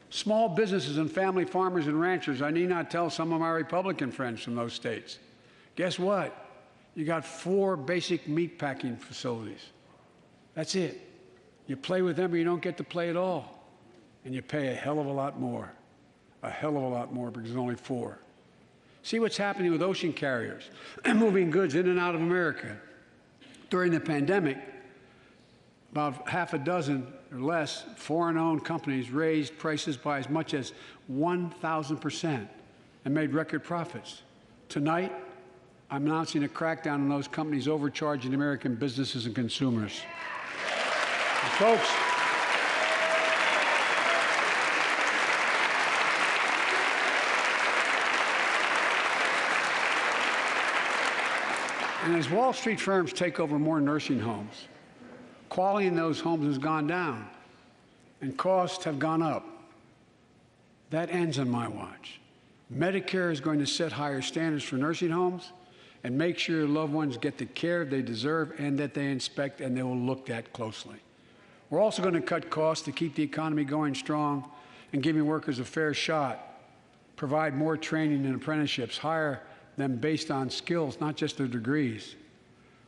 S14: Small businesses and family farmers and ranchers, I need not tell some of my Republican friends from those states. Guess what? You got 4 basic meat packing facilities. That's it. You play with them or you don't get to play at all. And you pay a hell of a lot more. A hell of a lot more because there's only 4. See what's happening with ocean carriers moving goods in and out of America. During the pandemic, about half a dozen or less foreign-owned companies raised prices by as much as 1,000% and made record profits. Tonight, I'm announcing a crackdown on those companies overcharging American businesses and consumers. And folks, and as Wall Street firms take over more nursing homes, quality in those homes has gone down and costs have gone up. That ends on my watch. Medicare is going to set higher standards for nursing homes and make sure your loved ones get the care they deserve and that they inspect and they will look at closely. We're also going to cut costs to keep the economy going strong and giving workers a fair shot, provide more training and apprenticeships, hire them based on skills, not just their degrees.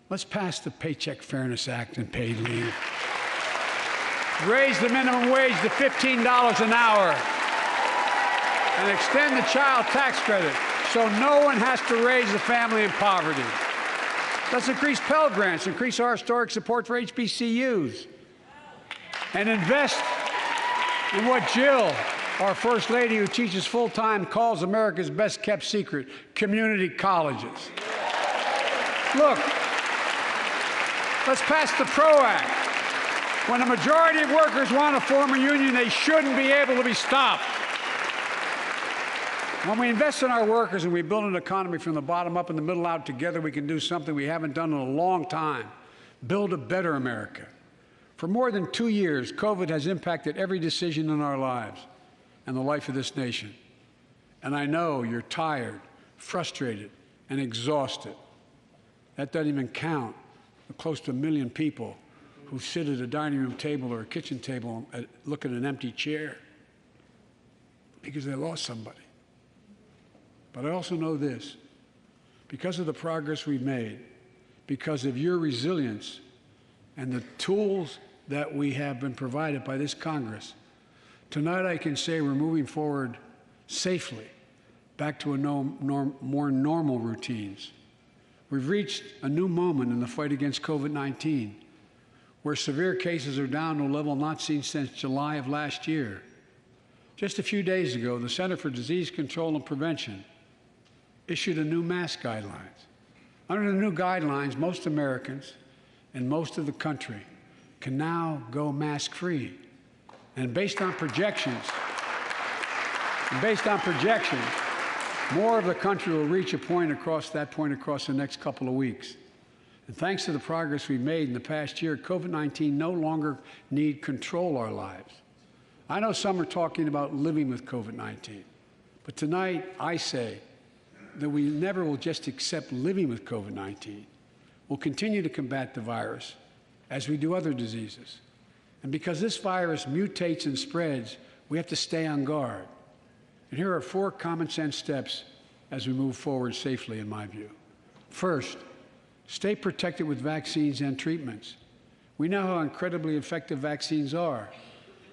S14: Let's pass the Paycheck Fairness Act and paid leave. Raise the minimum wage to $15 an hour and extend the child tax credit so no one has to raise a family in poverty. Let's increase Pell Grants, increase our historic support for HBCUs, and invest in what Jill, our First Lady who teaches full-time, calls America's best-kept secret, community colleges. Look, let's pass the PRO Act. When a majority of workers want to form a union, they shouldn't be able to be stopped. When we invest in our workers and we build an economy from the bottom up and the middle out together, we can do something we haven't done in a long time, build a better America. For more than 2 years, COVID has impacted every decision in our lives and the life of this nation. And I know you're tired, frustrated, and exhausted. That doesn't even count the close to 1 million people who sit at a dining room table or a kitchen table and look at an empty chair because they lost somebody. But I also know this, because of the progress we've made, because of your resilience and the tools that we have been provided by this Congress, tonight I can say we're moving forward safely back to more normal routines. We've reached a new moment in the fight against COVID-19, where severe cases are down to a level not seen since July of last year. Just a few days ago, the Center for Disease Control and Prevention issued a new mask guidelines. Under the new guidelines, most Americans and most of the country can now go mask-free. And based on projections, more of the country will reach a point across the next couple of weeks. And thanks to the progress we've made in the past year, COVID-19 no longer need control our lives. I know some are talking about living with COVID-19, but tonight I say that we never will just accept living with COVID-19. We'll continue to combat the virus as we do other diseases. And because this virus mutates and spreads, we have to stay on guard. And here are 4 common sense steps as we move forward safely, in my view. First, stay protected with vaccines and treatments. We know how incredibly effective vaccines are.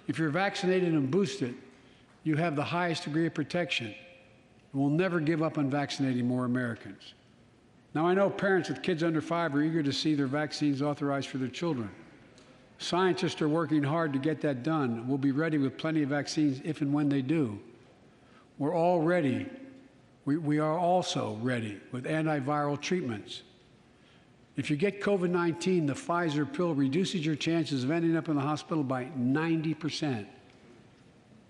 S14: If you're vaccinated and boosted, you have the highest degree of protection. We'll never give up on vaccinating more Americans. Now, I know parents with kids under 5 are eager to see their vaccines authorized for their children. Scientists are working hard to get that done. We'll be ready with plenty of vaccines if and when they do. We're all ready. We are also ready with antiviral treatments. If you get COVID-19, the Pfizer pill reduces your chances of ending up in the hospital by 90%.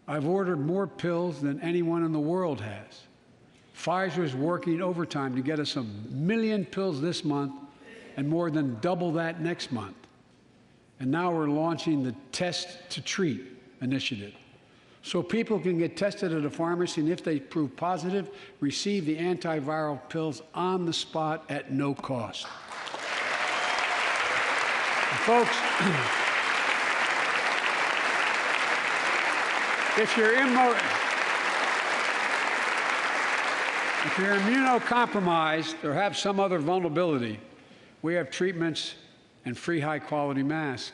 S14: I've ordered more pills than anyone in the world has. Pfizer is working overtime to get us 1 million pills this month and more than double that next month. And now we're launching the Test to Treat initiative. So people can get tested at a pharmacy, and if they prove positive, receive the antiviral pills on the spot at no cost. And folks, if you're immunocompromised or have some other vulnerability, we have treatments and free high-quality masks.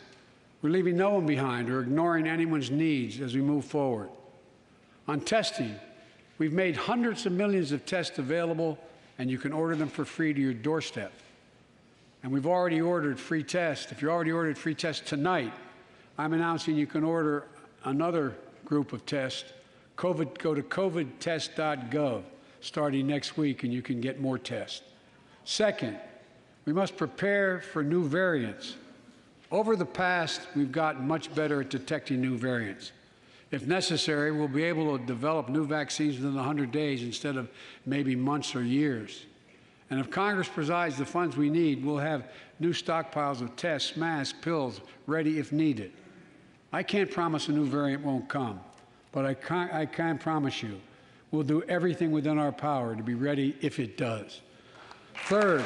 S14: We're leaving no one behind or ignoring anyone's needs as we move forward. On testing, we've made hundreds of millions of tests available, and you can order them for free to your doorstep. And we've already ordered free tests. If you already ordered free tests tonight, I'm announcing you can order another group of tests. Go to covidtest.gov starting next week, and you can get more tests. Second, we must prepare for new variants. Over the past, we've gotten much better at detecting new variants. If necessary, we'll be able to develop new vaccines within 100 days instead of maybe months or years. And if Congress provides the funds we need, we'll have new stockpiles of tests, masks, pills ready if needed. I can't promise a new variant won't come, but I can promise you we'll do everything within our power to be ready if it does. Third,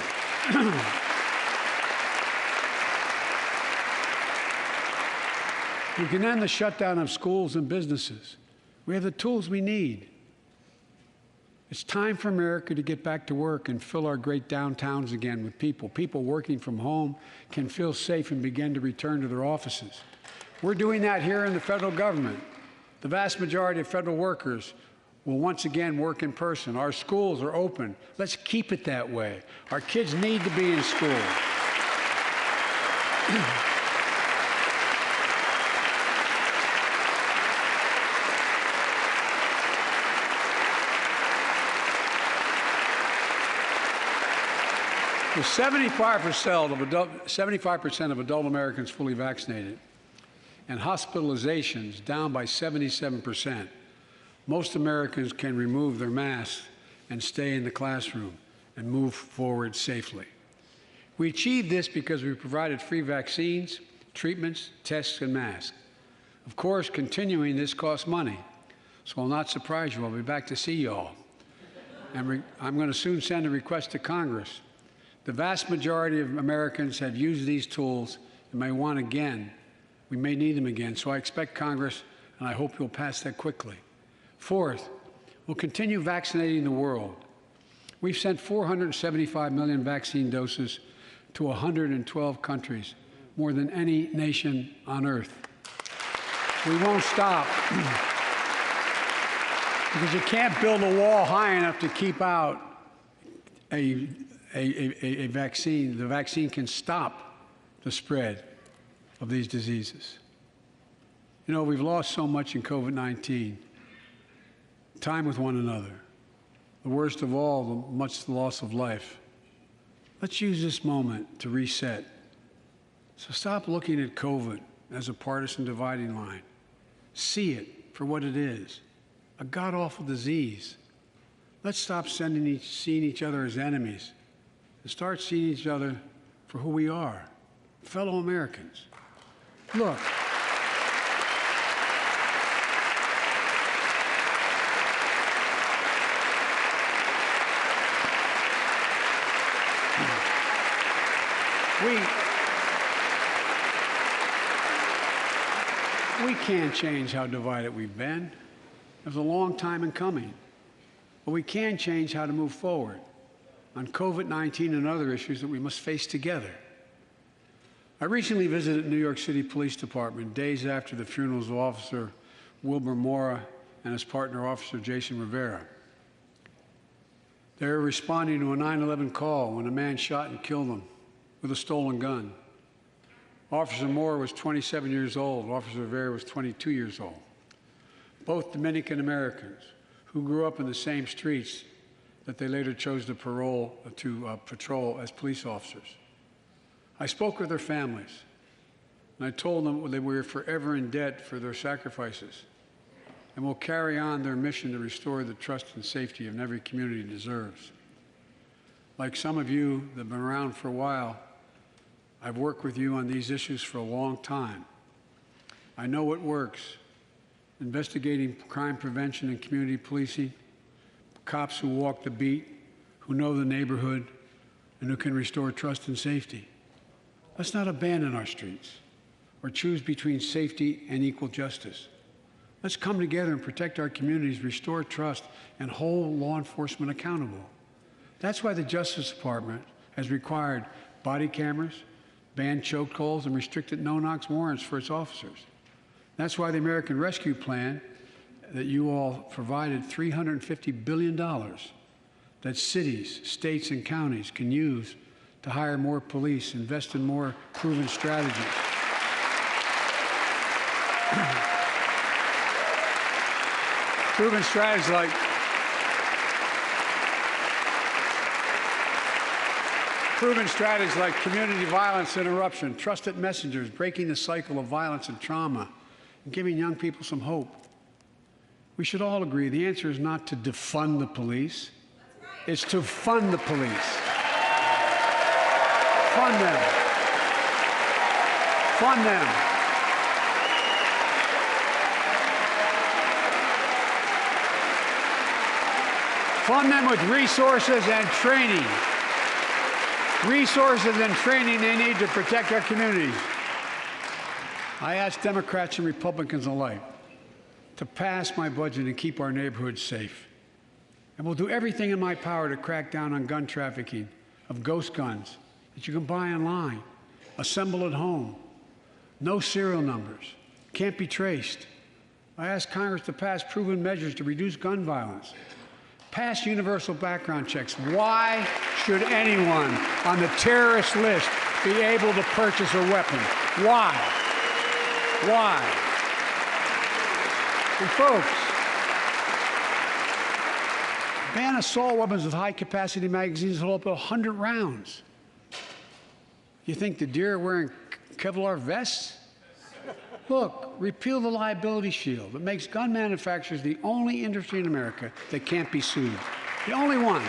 S14: we can end the shutdown of schools and businesses. We have the tools we need. It's time for America to get back to work and fill our great downtowns again with people. People working from home can feel safe and begin to return to their offices. We're doing that here in the federal government. The vast majority of federal workers will once again work in person. Our schools are open. Let's keep it that way. Our kids need to be in school. With 75% of adult Americans fully vaccinated and hospitalizations down by 77%, most Americans can remove their masks and stay in the classroom and move forward safely. We achieved this because we provided free vaccines, treatments, tests, and masks. Of course, continuing this costs money, so I'll not surprise you. I'll be back to see you all. And I'm going to soon send a request to Congress. The vast majority of Americans have used these tools and may want again. We may need them again, so I expect Congress, and I hope you'll pass that quickly. Fourth, we'll continue vaccinating the world. We've sent 475 million vaccine doses to 112 countries, more than any nation on earth. We won't stop because you can't build a wall high enough to keep out a vaccine. The vaccine can stop the spread of these diseases. You know, we've lost so much in COVID-19. Time with one another. The worst of all, the loss of life. Let's use this moment to reset. So stop looking at COVID as a partisan dividing line. See it for what it is, a god-awful disease. Let's stop seeing each other as enemies and start seeing each other for who we are, fellow Americans. Look, we can't change how divided we've been. It was a long time in coming. But we can change how to move forward on COVID-19 and other issues that we must face together. I recently visited New York City Police Department days after the funerals of Officer Wilbur Mora and his partner, Officer Jason Rivera. They were responding to a 9/11 call when a man shot and killed them with a stolen gun. Officer Mora was 27 years old. Officer Rivera was 22 years old. Both Dominican Americans who grew up in the same streets that they later chose to patrol as police officers. I spoke with their families, and I told them that we were forever in debt for their sacrifices and will carry on their mission to restore the trust and safety of every community deserves. Like some of you that have been around for a while, I've worked with you on these issues for a long time. I know what works. Investigating crime prevention and community policing, cops who walk the beat, who know the neighborhood, and who can restore trust and safety. Let's not abandon our streets or choose between safety and equal justice. Let's come together and protect our communities, restore trust, and hold law enforcement accountable. That's why the Justice Department has required body cameras, banned chokeholds, and restricted no-knock warrants for its officers. That's why the American Rescue Plan that you all provided $350 billion that cities, states, and counties can use to hire more police, invest in more proven strategies. Proven strategies like community violence interruption, trusted messengers, breaking the cycle of violence and trauma, and giving young people some hope. We should all agree the answer is not to defund the police. It's to fund the police. Fund them. Fund them. Fund them with resources and training. Resources and training they need to protect our communities. I ask Democrats and Republicans alike to pass my budget and keep our neighborhoods safe. And we'll do everything in my power to crack down on gun trafficking, of ghost guns that you can buy online, assemble at home, no serial numbers, can't be traced. I ask Congress to pass proven measures to reduce gun violence. Pass universal background checks. Why should anyone on the terrorist list be able to purchase a weapon? Why? Why? And folks, ban assault weapons with high-capacity magazines that hold up to 100 rounds. You think the deer are wearing Kevlar vests? Look, repeal the liability shield that makes gun manufacturers the only industry in America that can't be sued. The only one.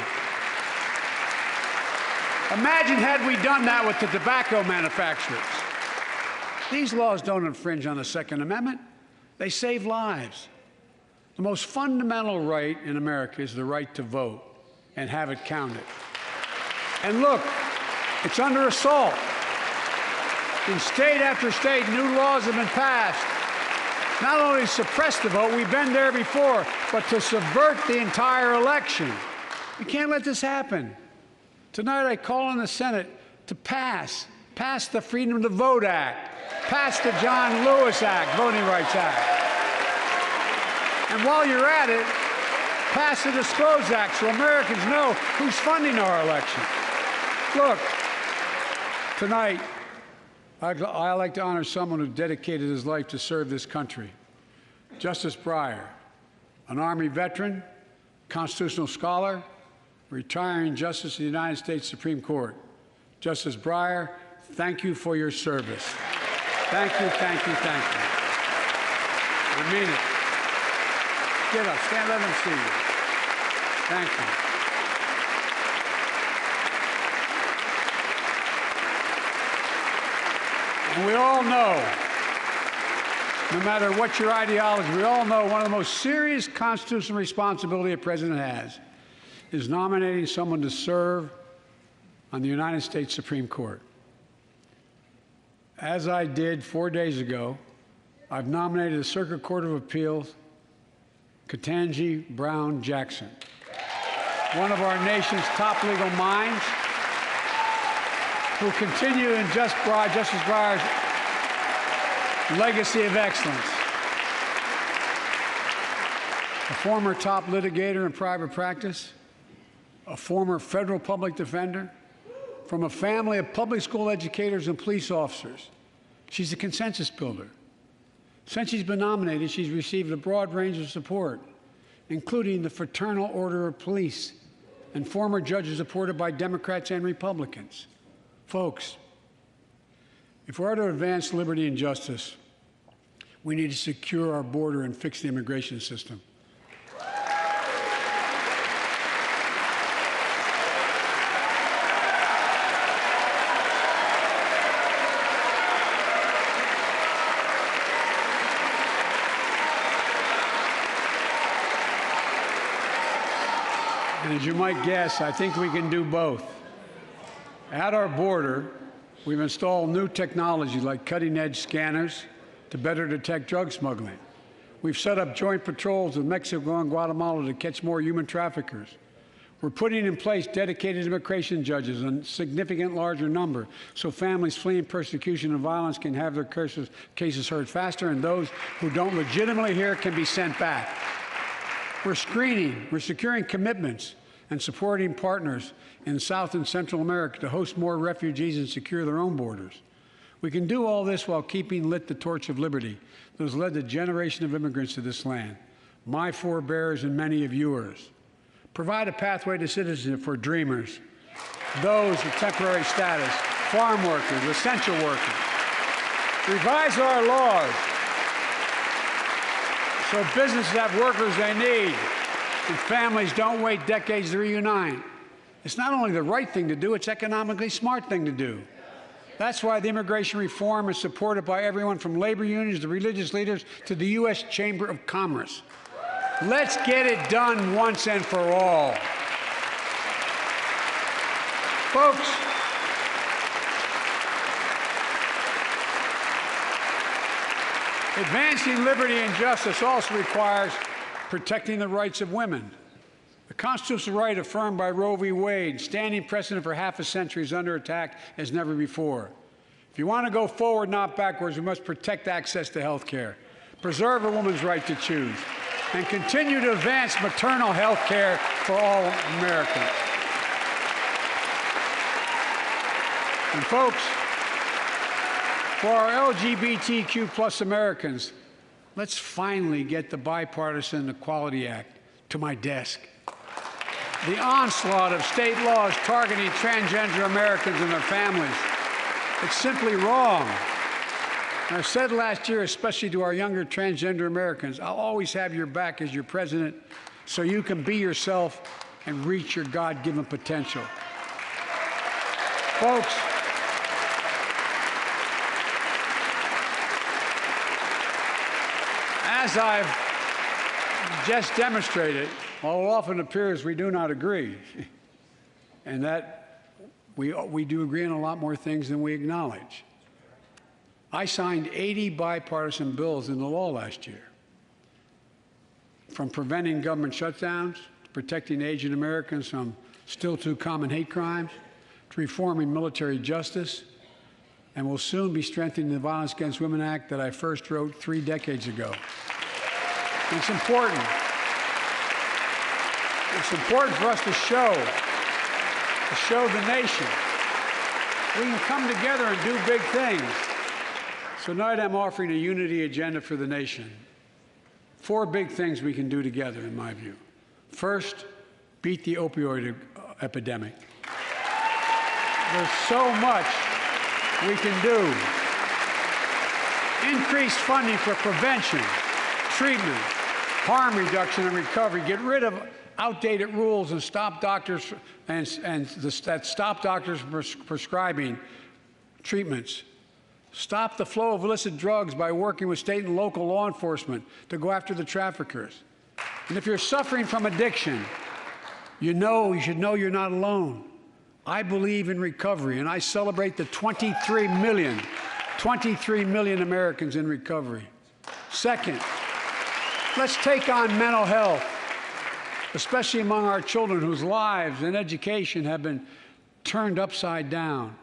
S14: Imagine had we done that with the tobacco manufacturers. These laws don't infringe on the Second Amendment. They save lives. The most fundamental right in America is the right to vote and have it counted. And look, it's under assault. In state after state, new laws have been passed. Not only to suppress the vote, we've been there before, but to subvert the entire election. We can't let this happen. Tonight I call on the Senate to pass the Freedom to Vote Act, pass the John Lewis Act, Voting Rights Act. And while you're at it, pass the Disclose Act so Americans know who's funding our elections. Look, tonight, I'd like to honor someone who dedicated his life to serve this country. Justice Breyer, an Army veteran, constitutional scholar, retiring Justice of the United States Supreme Court. Justice Breyer, thank you for your service. Thank you, thank you, thank you. I mean it. Get up, stand, let them see you. Thank you. And we all know, no matter what your ideology, we all know one of the most serious constitutional responsibilities a president has is nominating someone to serve on the United States Supreme Court. As I did 4 days ago, I've nominated the Circuit Court of Appeals, Ketanji Brown Jackson, one of our nation's top legal minds, who continue in Justice Breyer's legacy of excellence. A former top litigator in private practice, a former federal public defender, from a family of public school educators and police officers. She's a consensus builder. Since she's been nominated, she's received a broad range of support, including the Fraternal Order of Police and former judges supported by Democrats and Republicans. Folks, if we're to advance liberty and justice, we need to secure our border and fix the immigration system. And as you might guess, I think we can do both. At our border, we've installed new technology like cutting-edge scanners to better detect drug smuggling. We've set up joint patrols with Mexico and Guatemala to catch more human traffickers. We're putting in place dedicated immigration judges in a significant larger number so families fleeing persecution and violence can have their cases heard faster, and those who don't legitimately hear can be sent back. We're screening, we're securing commitments, and supporting partners in South and Central America to host more refugees and secure their own borders. We can do all this while keeping lit the torch of liberty that has led a generation of immigrants to this land, my forebears and many of yours. Provide a pathway to citizenship for dreamers, those with temporary status, farm workers, essential workers. Revise our laws so businesses have workers they need and families don't wait decades to reunite. It's not only the right thing to do, it's economically smart thing to do. That's why the immigration reform is supported by everyone from labor unions to religious leaders to the U.S. Chamber of Commerce. Let's get it done once and for all. Folks, advancing liberty and justice also requires protecting the rights of women. The constitutional right affirmed by Roe v. Wade, standing precedent for half a century, is under attack as never before. If you want to go forward, not backwards, we must protect access to health care, preserve a woman's right to choose, and continue to advance maternal health care for all Americans. And folks, for our LGBTQ plus Americans, let's finally get the Bipartisan Equality Act to my desk. The onslaught of state laws targeting transgender Americans and their families, it's simply wrong. And I said last year, especially to our younger transgender Americans, I'll always have your back as your president so you can be yourself and reach your God-given potential. Folks, as I've just demonstrated, while it often appears we do not agree, and that we do agree on a lot more things than we acknowledge. I signed 80 bipartisan bills into law last year, from preventing government shutdowns, to protecting aged Americans from still too common hate crimes, to reforming military justice, and will soon be strengthening the Violence Against Women Act that I first wrote 3 decades ago. And it's important. It's important for us to show the nation we can come together and do big things. So tonight I'm offering a unity agenda for the nation. 4 big things we can do together, in my view. First, beat the opioid epidemic. There's so much we can do. Increase funding for prevention, treatment, harm reduction, and recovery. Get rid of outdated rules and stop doctors that stop doctors from prescribing treatments. Stop the flow of illicit drugs by working with state and local law enforcement to go after the traffickers. And if you're suffering from addiction, you should know you're not alone. I believe in recovery, and I celebrate the 23 million Americans in recovery. Second, let's take on mental health, especially among our children whose lives and education have been turned upside down.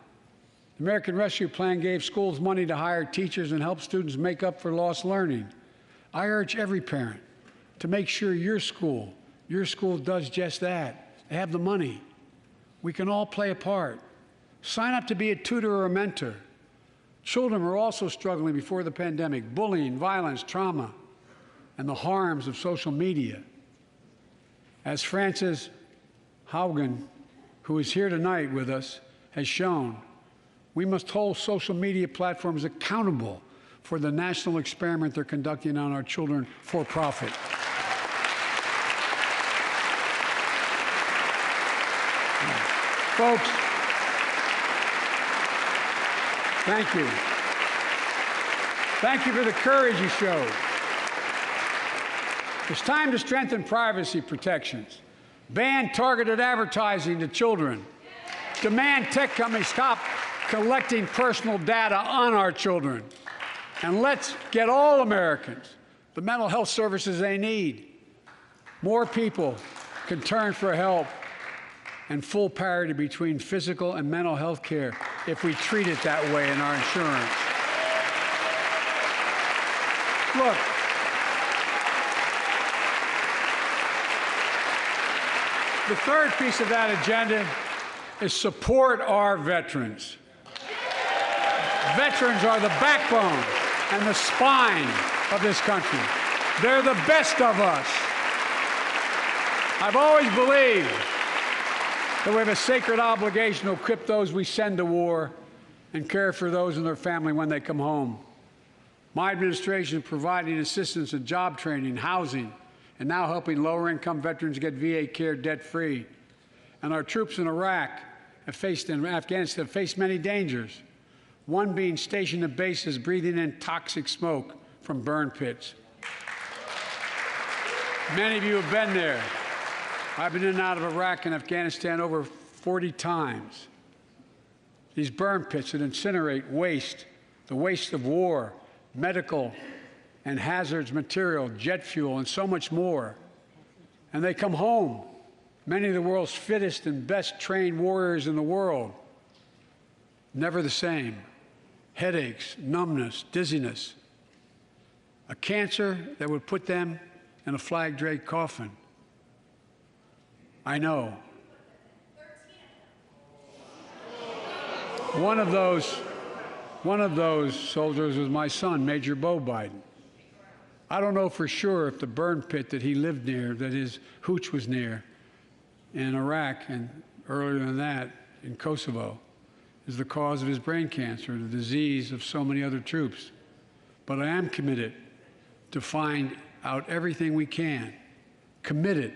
S14: The American Rescue Plan gave schools money to hire teachers and help students make up for lost learning. I urge every parent to make sure your school does just that. They have the money. We can all play a part. Sign up to be a tutor or a mentor. Children were also struggling before the pandemic, bullying, violence, trauma, and the harms of social media. As Frances Haugen, who is here tonight with us, has shown, we must hold social media platforms accountable for the national experiment they're conducting on our children for profit. Folks, thank you. Thank you for the courage you showed. It's time to strengthen privacy protections, ban targeted advertising to children, demand tech companies stop collecting personal data on our children, and let's get all Americans the mental health services they need. More people can turn for help and full parity between physical and mental health care if we treat it that way in our insurance. Look, The third piece of that agenda is support our veterans. Veterans are the backbone and the spine of this country. They're the best of us. I've always believed that we have a sacred obligation to equip those we send to war and care for those in their family when they come home. My administration is providing assistance in job training, housing, and now helping lower-income veterans get VA care debt-free. And our troops in Iraq and Afghanistan have faced many dangers, one being stationed at bases breathing in toxic smoke from burn pits. Many of you have been there. I've been in and out of Iraq and Afghanistan over 40 times. These burn pits that incinerate waste, the waste of war, medical and hazardous material, jet fuel, and so much more. And they come home, many of the world's fittest and best trained warriors in the world. Never the same. Headaches, numbness, dizziness. A cancer that would put them in a flag-draped coffin. I know. One of those soldiers was my son, Major Bo Biden. I don't know for sure if the burn pit that he lived near, that his hooch was near in Iraq and earlier than that in Kosovo, is the cause of his brain cancer, the disease of so many other troops. But I am committed to find out everything we can, committed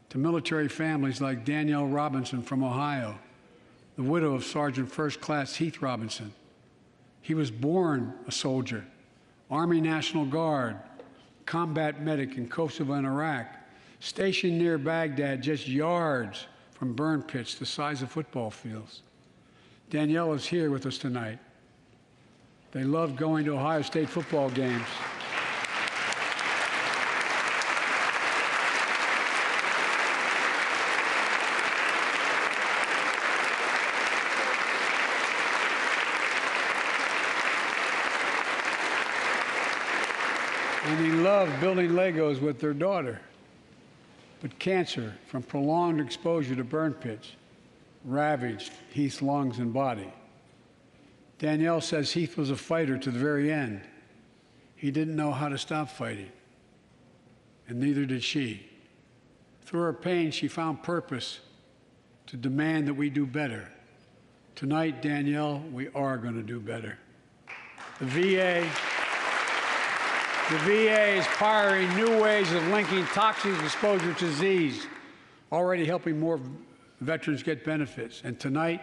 S14: to military families like Danielle Robinson from Ohio, the widow of Sergeant First Class Heath Robinson. He was born a soldier, Army National Guard, combat medic in Kosovo and Iraq, stationed near Baghdad, just yards from burn pits the size of football fields. Danielle is here with us tonight. They love going to Ohio State football games. And he loved building Legos with their daughter. But cancer from prolonged exposure to burn pits ravaged Heath's lungs and body. Danielle says Heath was a fighter to the very end. He didn't know how to stop fighting, and neither did she. Through her pain, she found purpose to demand that we do better. Tonight, Danielle, we are going to do better. The VA is pioneering new ways of linking toxic exposure to disease, already helping more veterans get benefits. And tonight,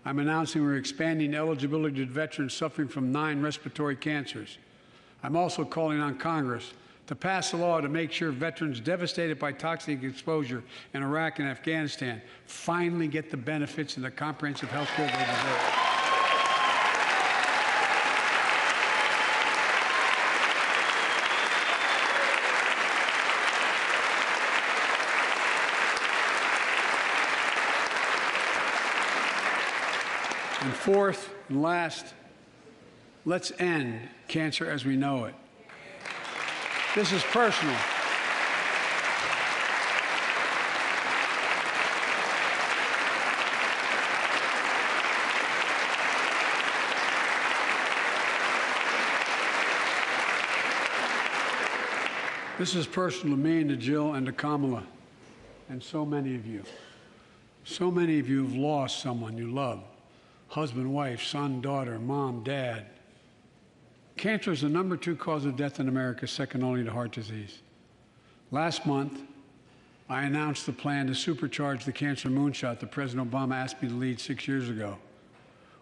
S14: I'm announcing we're expanding eligibility to veterans suffering from 9 respiratory cancers. I'm also calling on Congress to pass a law to make sure veterans devastated by toxic exposure in Iraq and Afghanistan finally get the benefits and the comprehensive health care they deserve. And fourth and last, let's end cancer as we know it. This is personal. This is personal to me and to Jill and to Kamala and so many of you. So many of you have lost someone you love. Husband, wife, son, daughter, mom, dad. Cancer is the #2 cause of death in America, second only to heart disease. Last month, I announced the plan to supercharge the cancer moonshot that President Obama asked me to lead 6 years ago.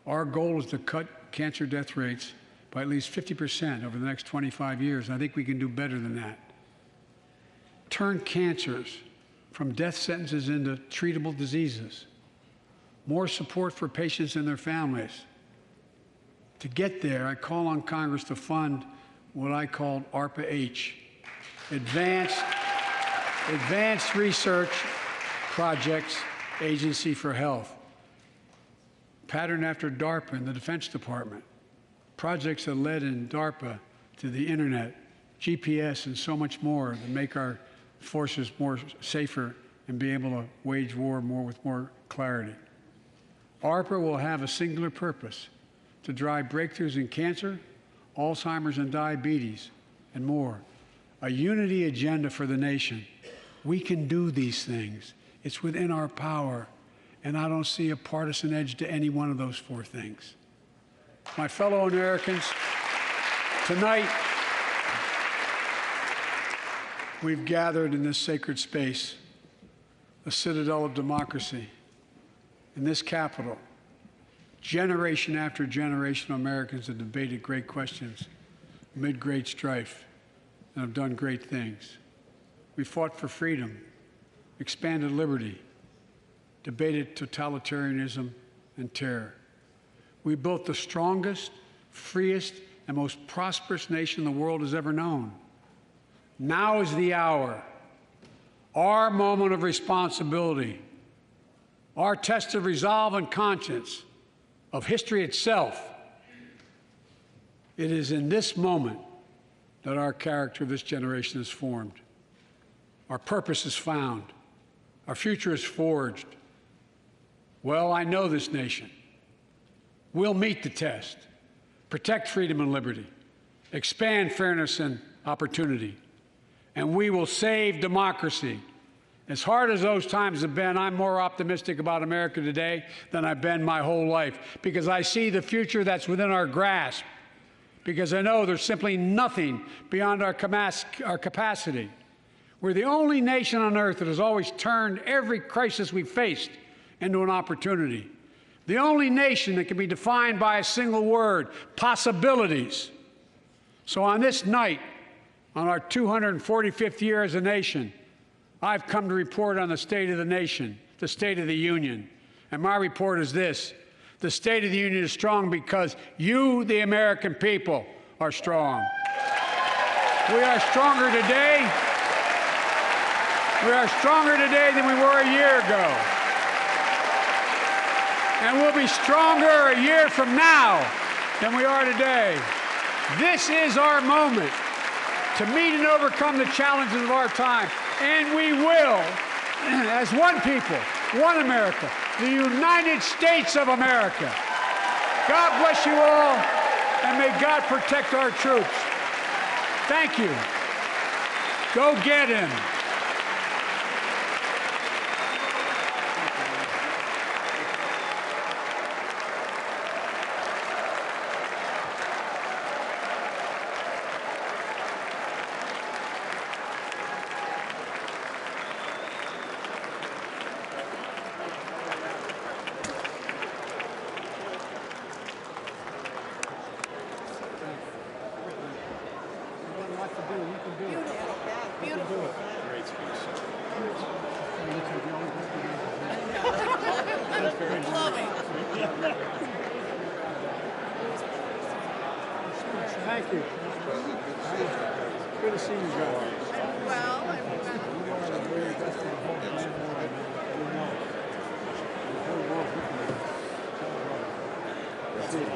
S14: Our goal is to cut cancer death rates by at least 50% over the next 25 years, and I think we can do better than that. Turn cancers from death sentences into treatable diseases. More support for patients and their families. To get there, I call on Congress to fund what I call ARPA-H, Advanced Research Projects Agency for Health, patterned after DARPA in the Defense Department. Projects that led in DARPA to the internet, GPS, and so much more that make our forces more safer and be able to wage war with more clarity. ARPA will have a singular purpose: to drive breakthroughs in cancer, Alzheimer's and diabetes, and more. A unity agenda for the nation. We can do these things. It's within our power, and I don't see a partisan edge to any one of those four things. My fellow Americans, tonight we've gathered in this sacred space, a citadel of democracy, in this Capitol. Generation after generation of Americans have debated great questions amid great strife and have done great things. We fought for freedom, expanded liberty, debated totalitarianism and terror. We built the strongest, freest, and most prosperous nation the world has ever known. Now is the hour, our moment of responsibility, our test of resolve and conscience, of history itself. It is in this moment that our character of this generation is formed. Our purpose is found. Our future is forged. Well, I know this nation. We'll meet the test, protect freedom and liberty, expand fairness and opportunity, and we will save democracy. As hard as those times have been, I'm more optimistic about America today than I've been my whole life, because I see the future that's within our grasp, because I know there's simply nothing beyond our capacity. We're the only nation on earth that has always turned every crisis we've faced into an opportunity. The only nation that can be defined by a single word: possibilities. So on this night, on our 245th year as a nation, I've come to report on the state of the nation, the State of the Union. And my report is this: the State of the Union is strong because you, the American people, are strong. We are stronger today. We are stronger today than we were a year ago. And we'll be stronger a year from now than we are today. This is our moment to meet and overcome the challenges of our time. And we will, as one people, one America, the United States of America. God bless you all, and may God protect our troops. Thank you. Go get him. Thank you. Good to see you guys.
S12: Well,
S14: You are the very best in the whole damn world. You know. The whole world's looking at you. See you.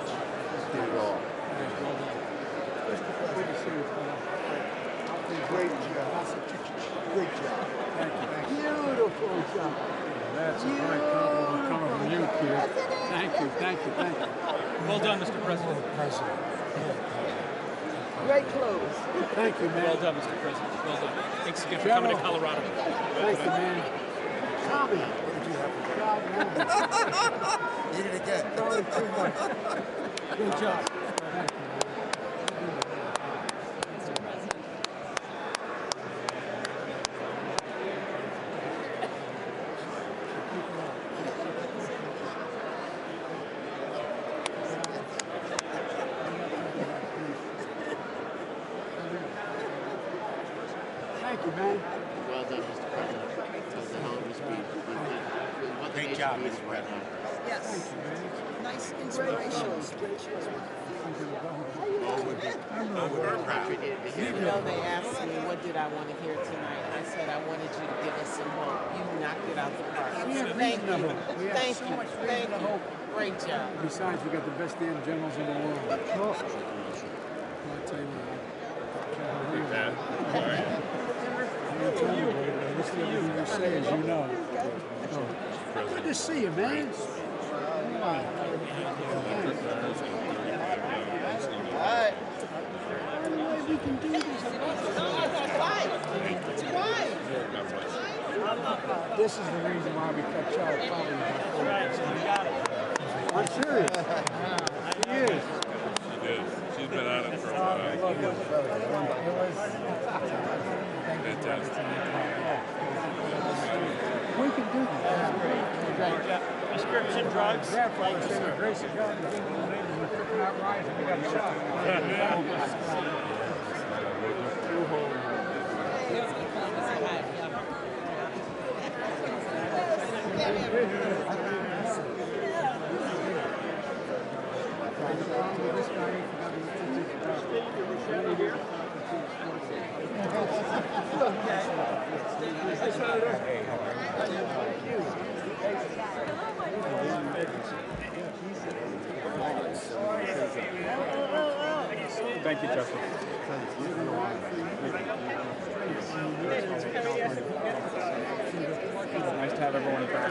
S14: See you all. Good to see you. Great job. Great job. Thank you. Beautiful job. That's a great compliment coming from you, kid. Thank you, thank you, thank you.
S11: Well done, Mr. President.
S12: great clothes.
S14: Thank you, man.
S11: Well done, Mr. President. Well done. Thanks again for coming to Colorado.
S14: Thank you, man. Tommy.
S4: Eat it again.
S14: Good job. Thank you, man.
S5: Well done, Mr. President. That was a hell of a speech.
S11: Great job, Mr. President.
S12: Yes. Nice inspirational speech.
S15: You know, they asked me, what did I want to hear tonight? I said, I wanted you to give us some hope. You knocked it out the park. Thank you. Thank you. Thank you. Great job.
S14: Besides, we got the best damn generals in the world. I'll tell you what. Obviously, everything you say, as you know. Good to see you, man. Come on.
S4: Alright.
S14: We can do this. This is the reason why we cut Charles Coffey. I'm serious. She is.
S13: She is. She's been on it for a while. Fantastic.
S14: We can do this.
S7: Prescription drugs.
S14: Grandfather said the grace of God is in the neighbors were freaking out riots and we got shot.
S11: Thank you, Justice. Nice to have everyone back.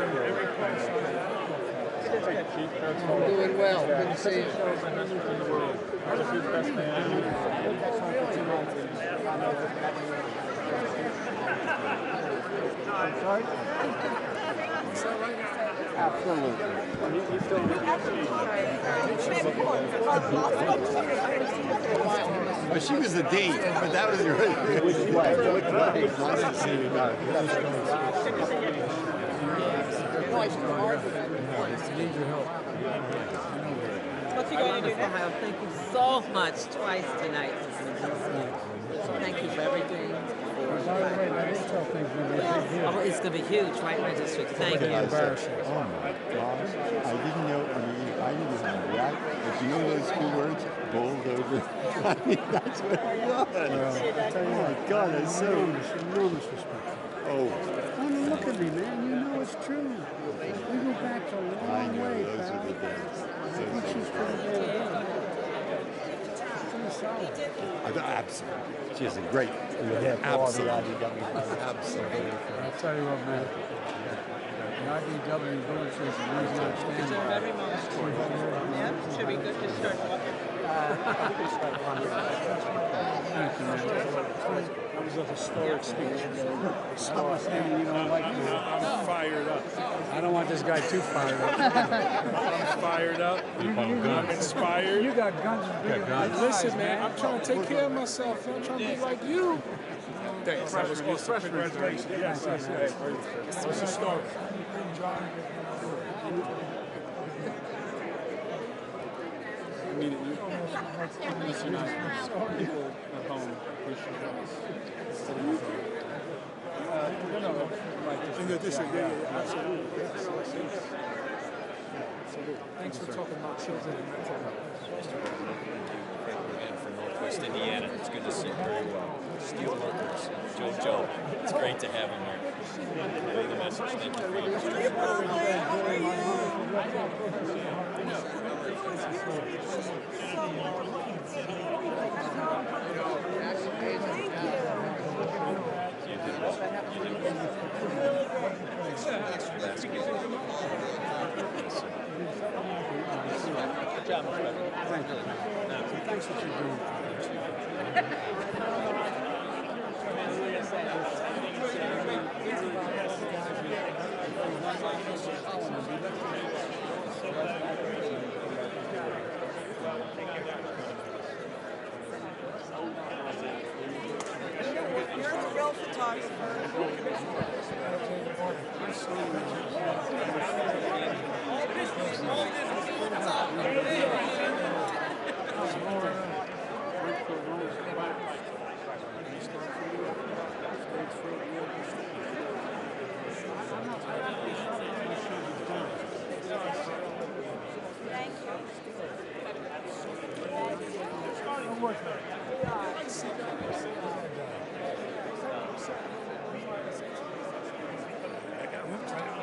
S4: We're doing well. Good to see you.
S14: I'm sorry?
S4: Absolutely. Well, she was the date, but that was really which way? Nice to see you guys.
S14: Need your help.
S12: What you going to do now? Thank you so much twice tonight. Thank you for everything. Oh, it's going to be huge, right, my district. Thank you.
S4: Oh my gosh, I didn't know, I didn't even react, but you know those two words, bulldozer? I mean, that's what it was. Oh my God, that's so...
S14: Enormous respect.
S4: Oh.
S14: I mean, look at me, man. You know it's true. We go back a long way,
S4: those
S14: pal.
S4: are the days.
S14: I think she's pretty good. Pretty solid.
S4: Absolutely. She's a great. Absolutely. Absolutely.
S14: I'll tell you what, man. The IBW village is the reason I stand by.
S12: Very much. Yeah, should be good to start walking.
S14: Thank you, man.
S7: That was a historic speech.
S14: You don't like me.
S7: I'm fired up.
S14: I don't want this guy too fired up.
S7: I'm fired up. I'm inspired.
S14: You got guns as big as my
S7: Listen,
S14: thighs,
S7: man, I'm trying to take care of myself. I'm trying to be like you. Thanks. That was awesome. Congratulations. Yes, yes, yes. What's the story? I mean, listen, people at home appreciate us. In the district, yeah, absolutely. Yes. Thanks for talking about children and mental health.
S16: And from Northwest Indiana, it's good to see you very well. Steel workers, Joe. It's great to have him here. Relay the message. Thank you for your Good job, Mr. President.
S14: Thank you. Thanks for what you're doing.
S12: You're the real photographer.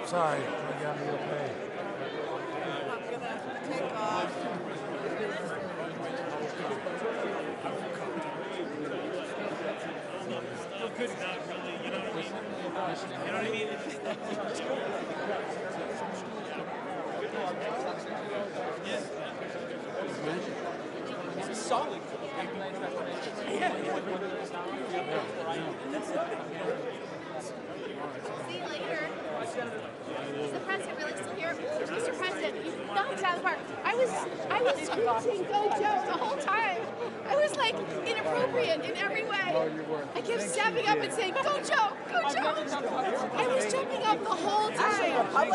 S14: Sorry, you got me okay.
S12: I'm gonna take off.
S6: Well, good, not really. You know what I mean? You know what I mean?
S16: It's a solid.
S1: See you later. Is the president really still here? Mr. President, you knocked it out of the park. I was screeching, "Go Joe," the whole time. I was like inappropriate in every way. I kept stepping up and saying, "Go Joe, go Joe." I was jumping up the whole time. I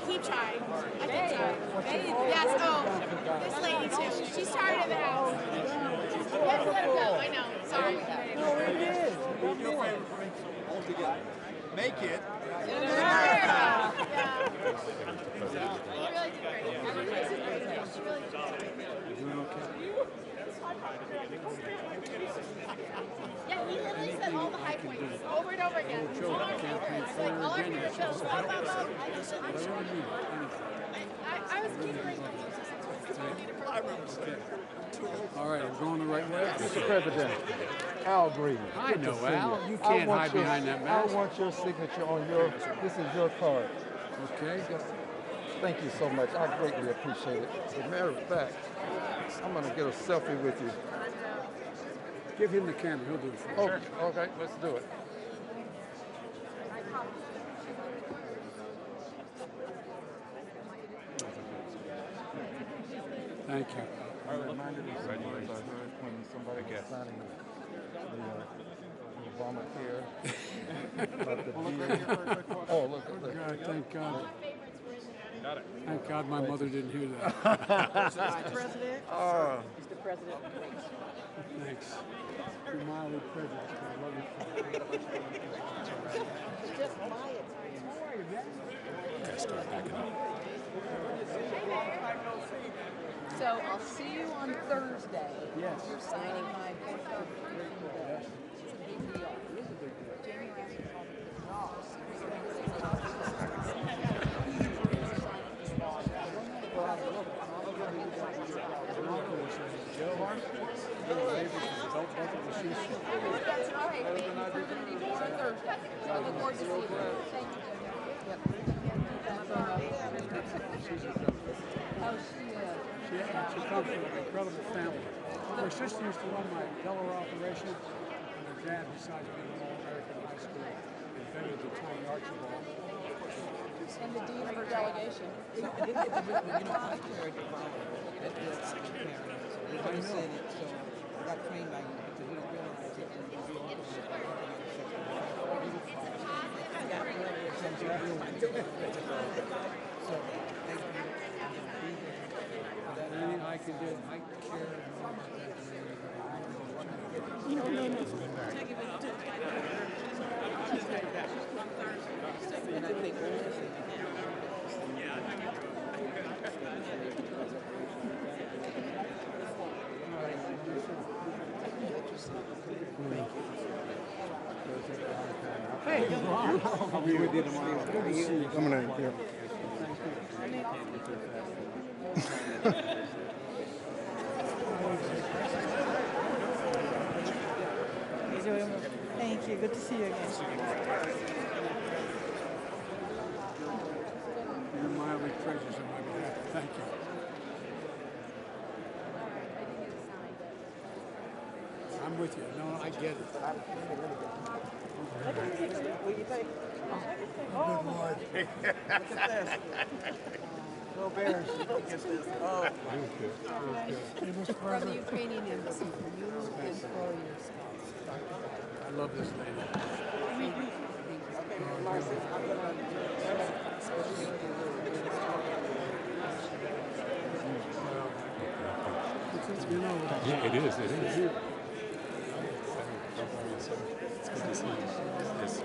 S1: keep trying. I keep trying. Yes, oh, this lady too. She started in the house. Yes, let her go. I know. Sorry.
S5: Make it.
S1: Yeah. Yeah, he literally said all the high points over and over again. It's like all our favorite shows. I was catering.
S14: All right, I'm going the right way.
S17: Mr. President, Al Green.
S14: I
S17: Good
S14: know,
S17: to see
S14: Al.
S17: you.
S14: You can't hide behind that mask.
S17: I want your signature on your, this is your card.
S14: Okay.
S17: Thank you so much. I greatly appreciate it. As a matter of fact, I'm going to get a selfie with you.
S14: Give him the camera. He'll do it for you.
S17: Okay, okay, let's do it.
S14: Thank you.
S17: I reminded me of some words I heard when somebody was signing the Obamacare about the deal. Oh, look.
S14: God, thank God. Thank God my mother didn't hear that.
S3: Mr. President.
S12: Mr. President.
S14: Thanks. You're mildly prejudiced. I love you.
S12: Just my time.
S14: How are you, man?
S12: So I'll see you on Thursday.
S14: Yes.
S12: You're signing my book. It's a big deal. It is a big deal. Jamie Ramsey called me the Ross. That's all right. Thank you for letting me know on Thursday. I look forward to seeing you. Thank you. Yep.
S14: She comes from an incredible family. Her sister used to run my Delaware operation, and her dad, besides being an All-American high school, invented the Tony Archibald.
S12: And the dean of her delegation.
S15: You know, I carried the following. That is parents. We could have said it, so I got trained by you because we don't realize it. So, thank you.
S14: Anything I can do, I care more about that than anybody.
S15: No. And I think
S14: Hey, I'll be with you tomorrow. Good to see you.
S17: I'm going to,
S2: Thank you. Good to see you again.
S14: You're mildly prejudiced on my behalf. Thank you. I'm with you. No, I get it.
S15: What do you think?
S17: Good Lord.
S15: Look at this. Go Bears. Look at this. Oh.
S12: From the Ukrainian embassy for you and for your spouse.
S14: I love this lady.
S15: Okay, Marcy, I'm going
S13: Yeah, it is. It is. It's good to see you. Yes,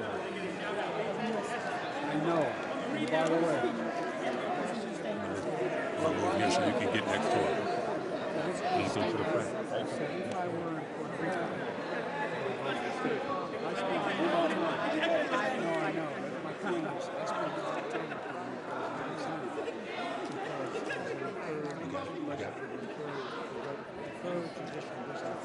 S14: I know. And by the way,
S13: here so you can get next to it. Anything for the front.
S14: so if I were in Puerto Rico, I spent a lot of time. No, I know, but my point is, I spent a lot of time in Puerto Rico because the third tradition business.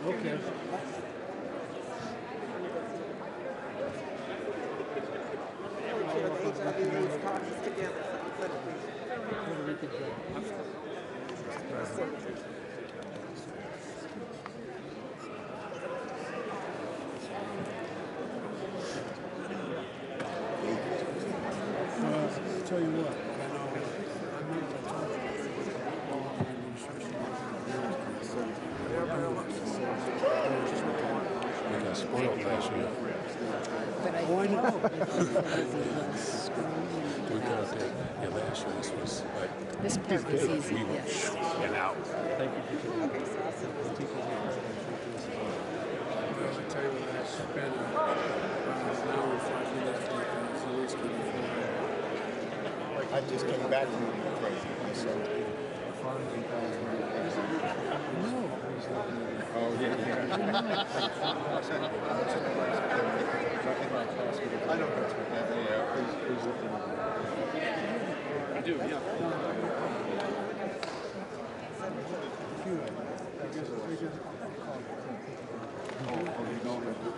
S14: Okay. Tell you what,
S13: We got spoiled last year.
S14: why not?
S13: We got that. Yeah, last year this was like
S18: This part was easy,
S13: we were
S18: yes.
S13: and out.
S11: Thank you.
S14: Well, I tell you what, I spent an hour and 5 minutes with Zelenskyy before.
S4: I just came back from the president myself.
S14: No.
S4: Oh, yeah. I know that's what that is. Yeah, please look at
S11: I do, yeah.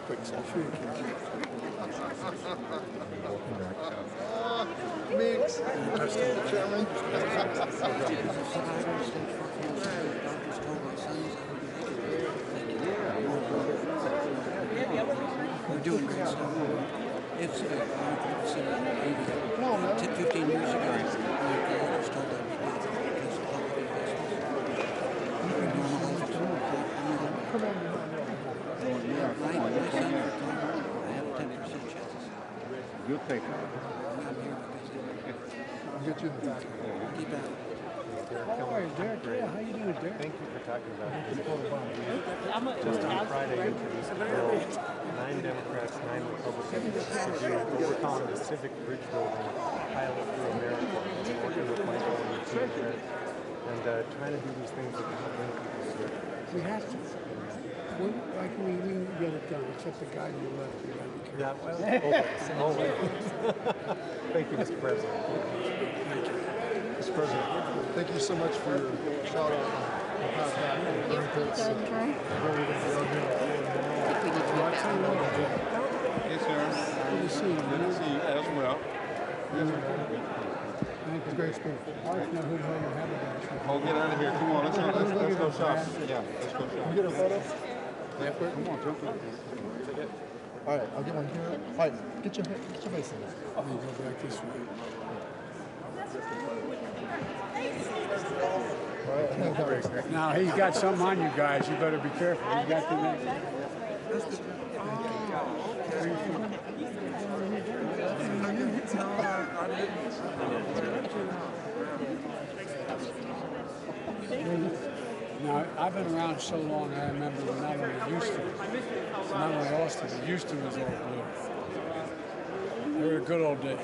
S4: quick session. Mix. Mr. Chairman.
S19: We're doing great stuff. It's 15 years ago, my dad was told that we did because of public investment. I have 10% chances.
S17: You'll take it.
S19: I'm here because
S17: I'll get you in the back.
S19: keep at it.
S14: How are you, Derek? Yeah, how you doing, Derek?
S11: Thank you for talking about it. Just on Friday, introduced a bill, 9 Democrats, 9 Republicans, to do what we're calling the civic bridge building pilot through America. We're working with Michael and the team there, and trying to do these things that can help bring people together.
S14: We have to. Like we get it done, except the guy to your left. You gotta be careful.
S11: Yeah, well, always. Thank you, Mr. President.
S14: Thank you.
S4: Mr. President, thank you so much for your shout out.
S17: Yes, sir.
S14: Good to see you.
S17: Good to see you as well.
S14: Thank you. Great speech. I don't know who the hell you have about.
S17: Oh, get out of here. Come on, let's go shopping. Yeah, let's go shopping.
S4: Can you get a photo?
S17: Yeah, come on, jump in.
S4: All right, I'll get one here. All right, get your face in there.
S14: Let me go back this way.
S4: All right,
S14: Now he's got something on you guys. You better be careful. You got the next. Now, I've been around so long, I remember when not only Houston, not only Austin, but Houston was all blue. They were good old days.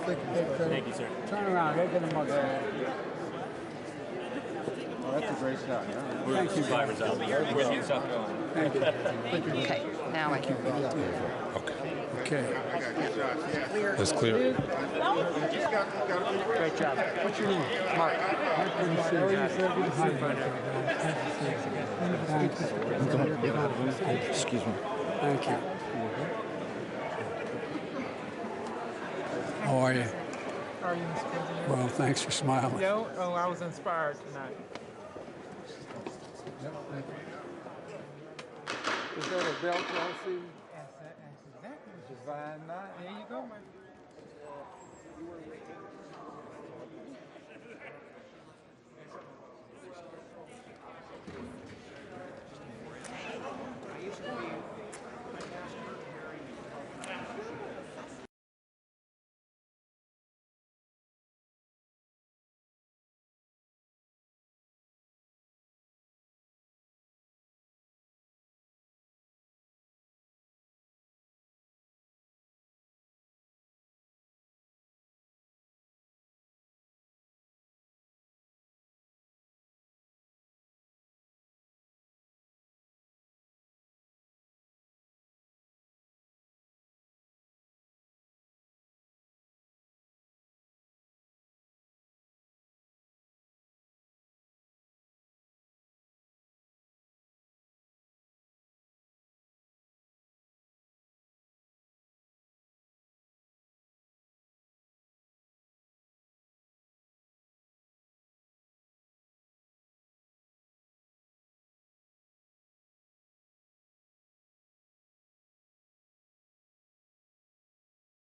S11: Thank you, sir.
S14: Turn around, go get a mug.
S17: Oh, that's a great shot. Yeah.
S14: Thank you.
S16: Survivors out. Where's the stuff going?
S14: Thank you. Thank you.
S18: Okay, now I can.
S14: Okay.
S13: That's clear.
S14: Great job. What's your name? Mark.
S13: Excuse me.
S14: Thank you. How are you?
S20: How are you, Mr. President?
S14: Well, thanks for smiling.
S20: No, oh, I was inspired tonight.
S17: Is that a belt, Chelsea?
S20: That's exactly.
S17: Divine night.
S20: There you go, man.
S15: I used to be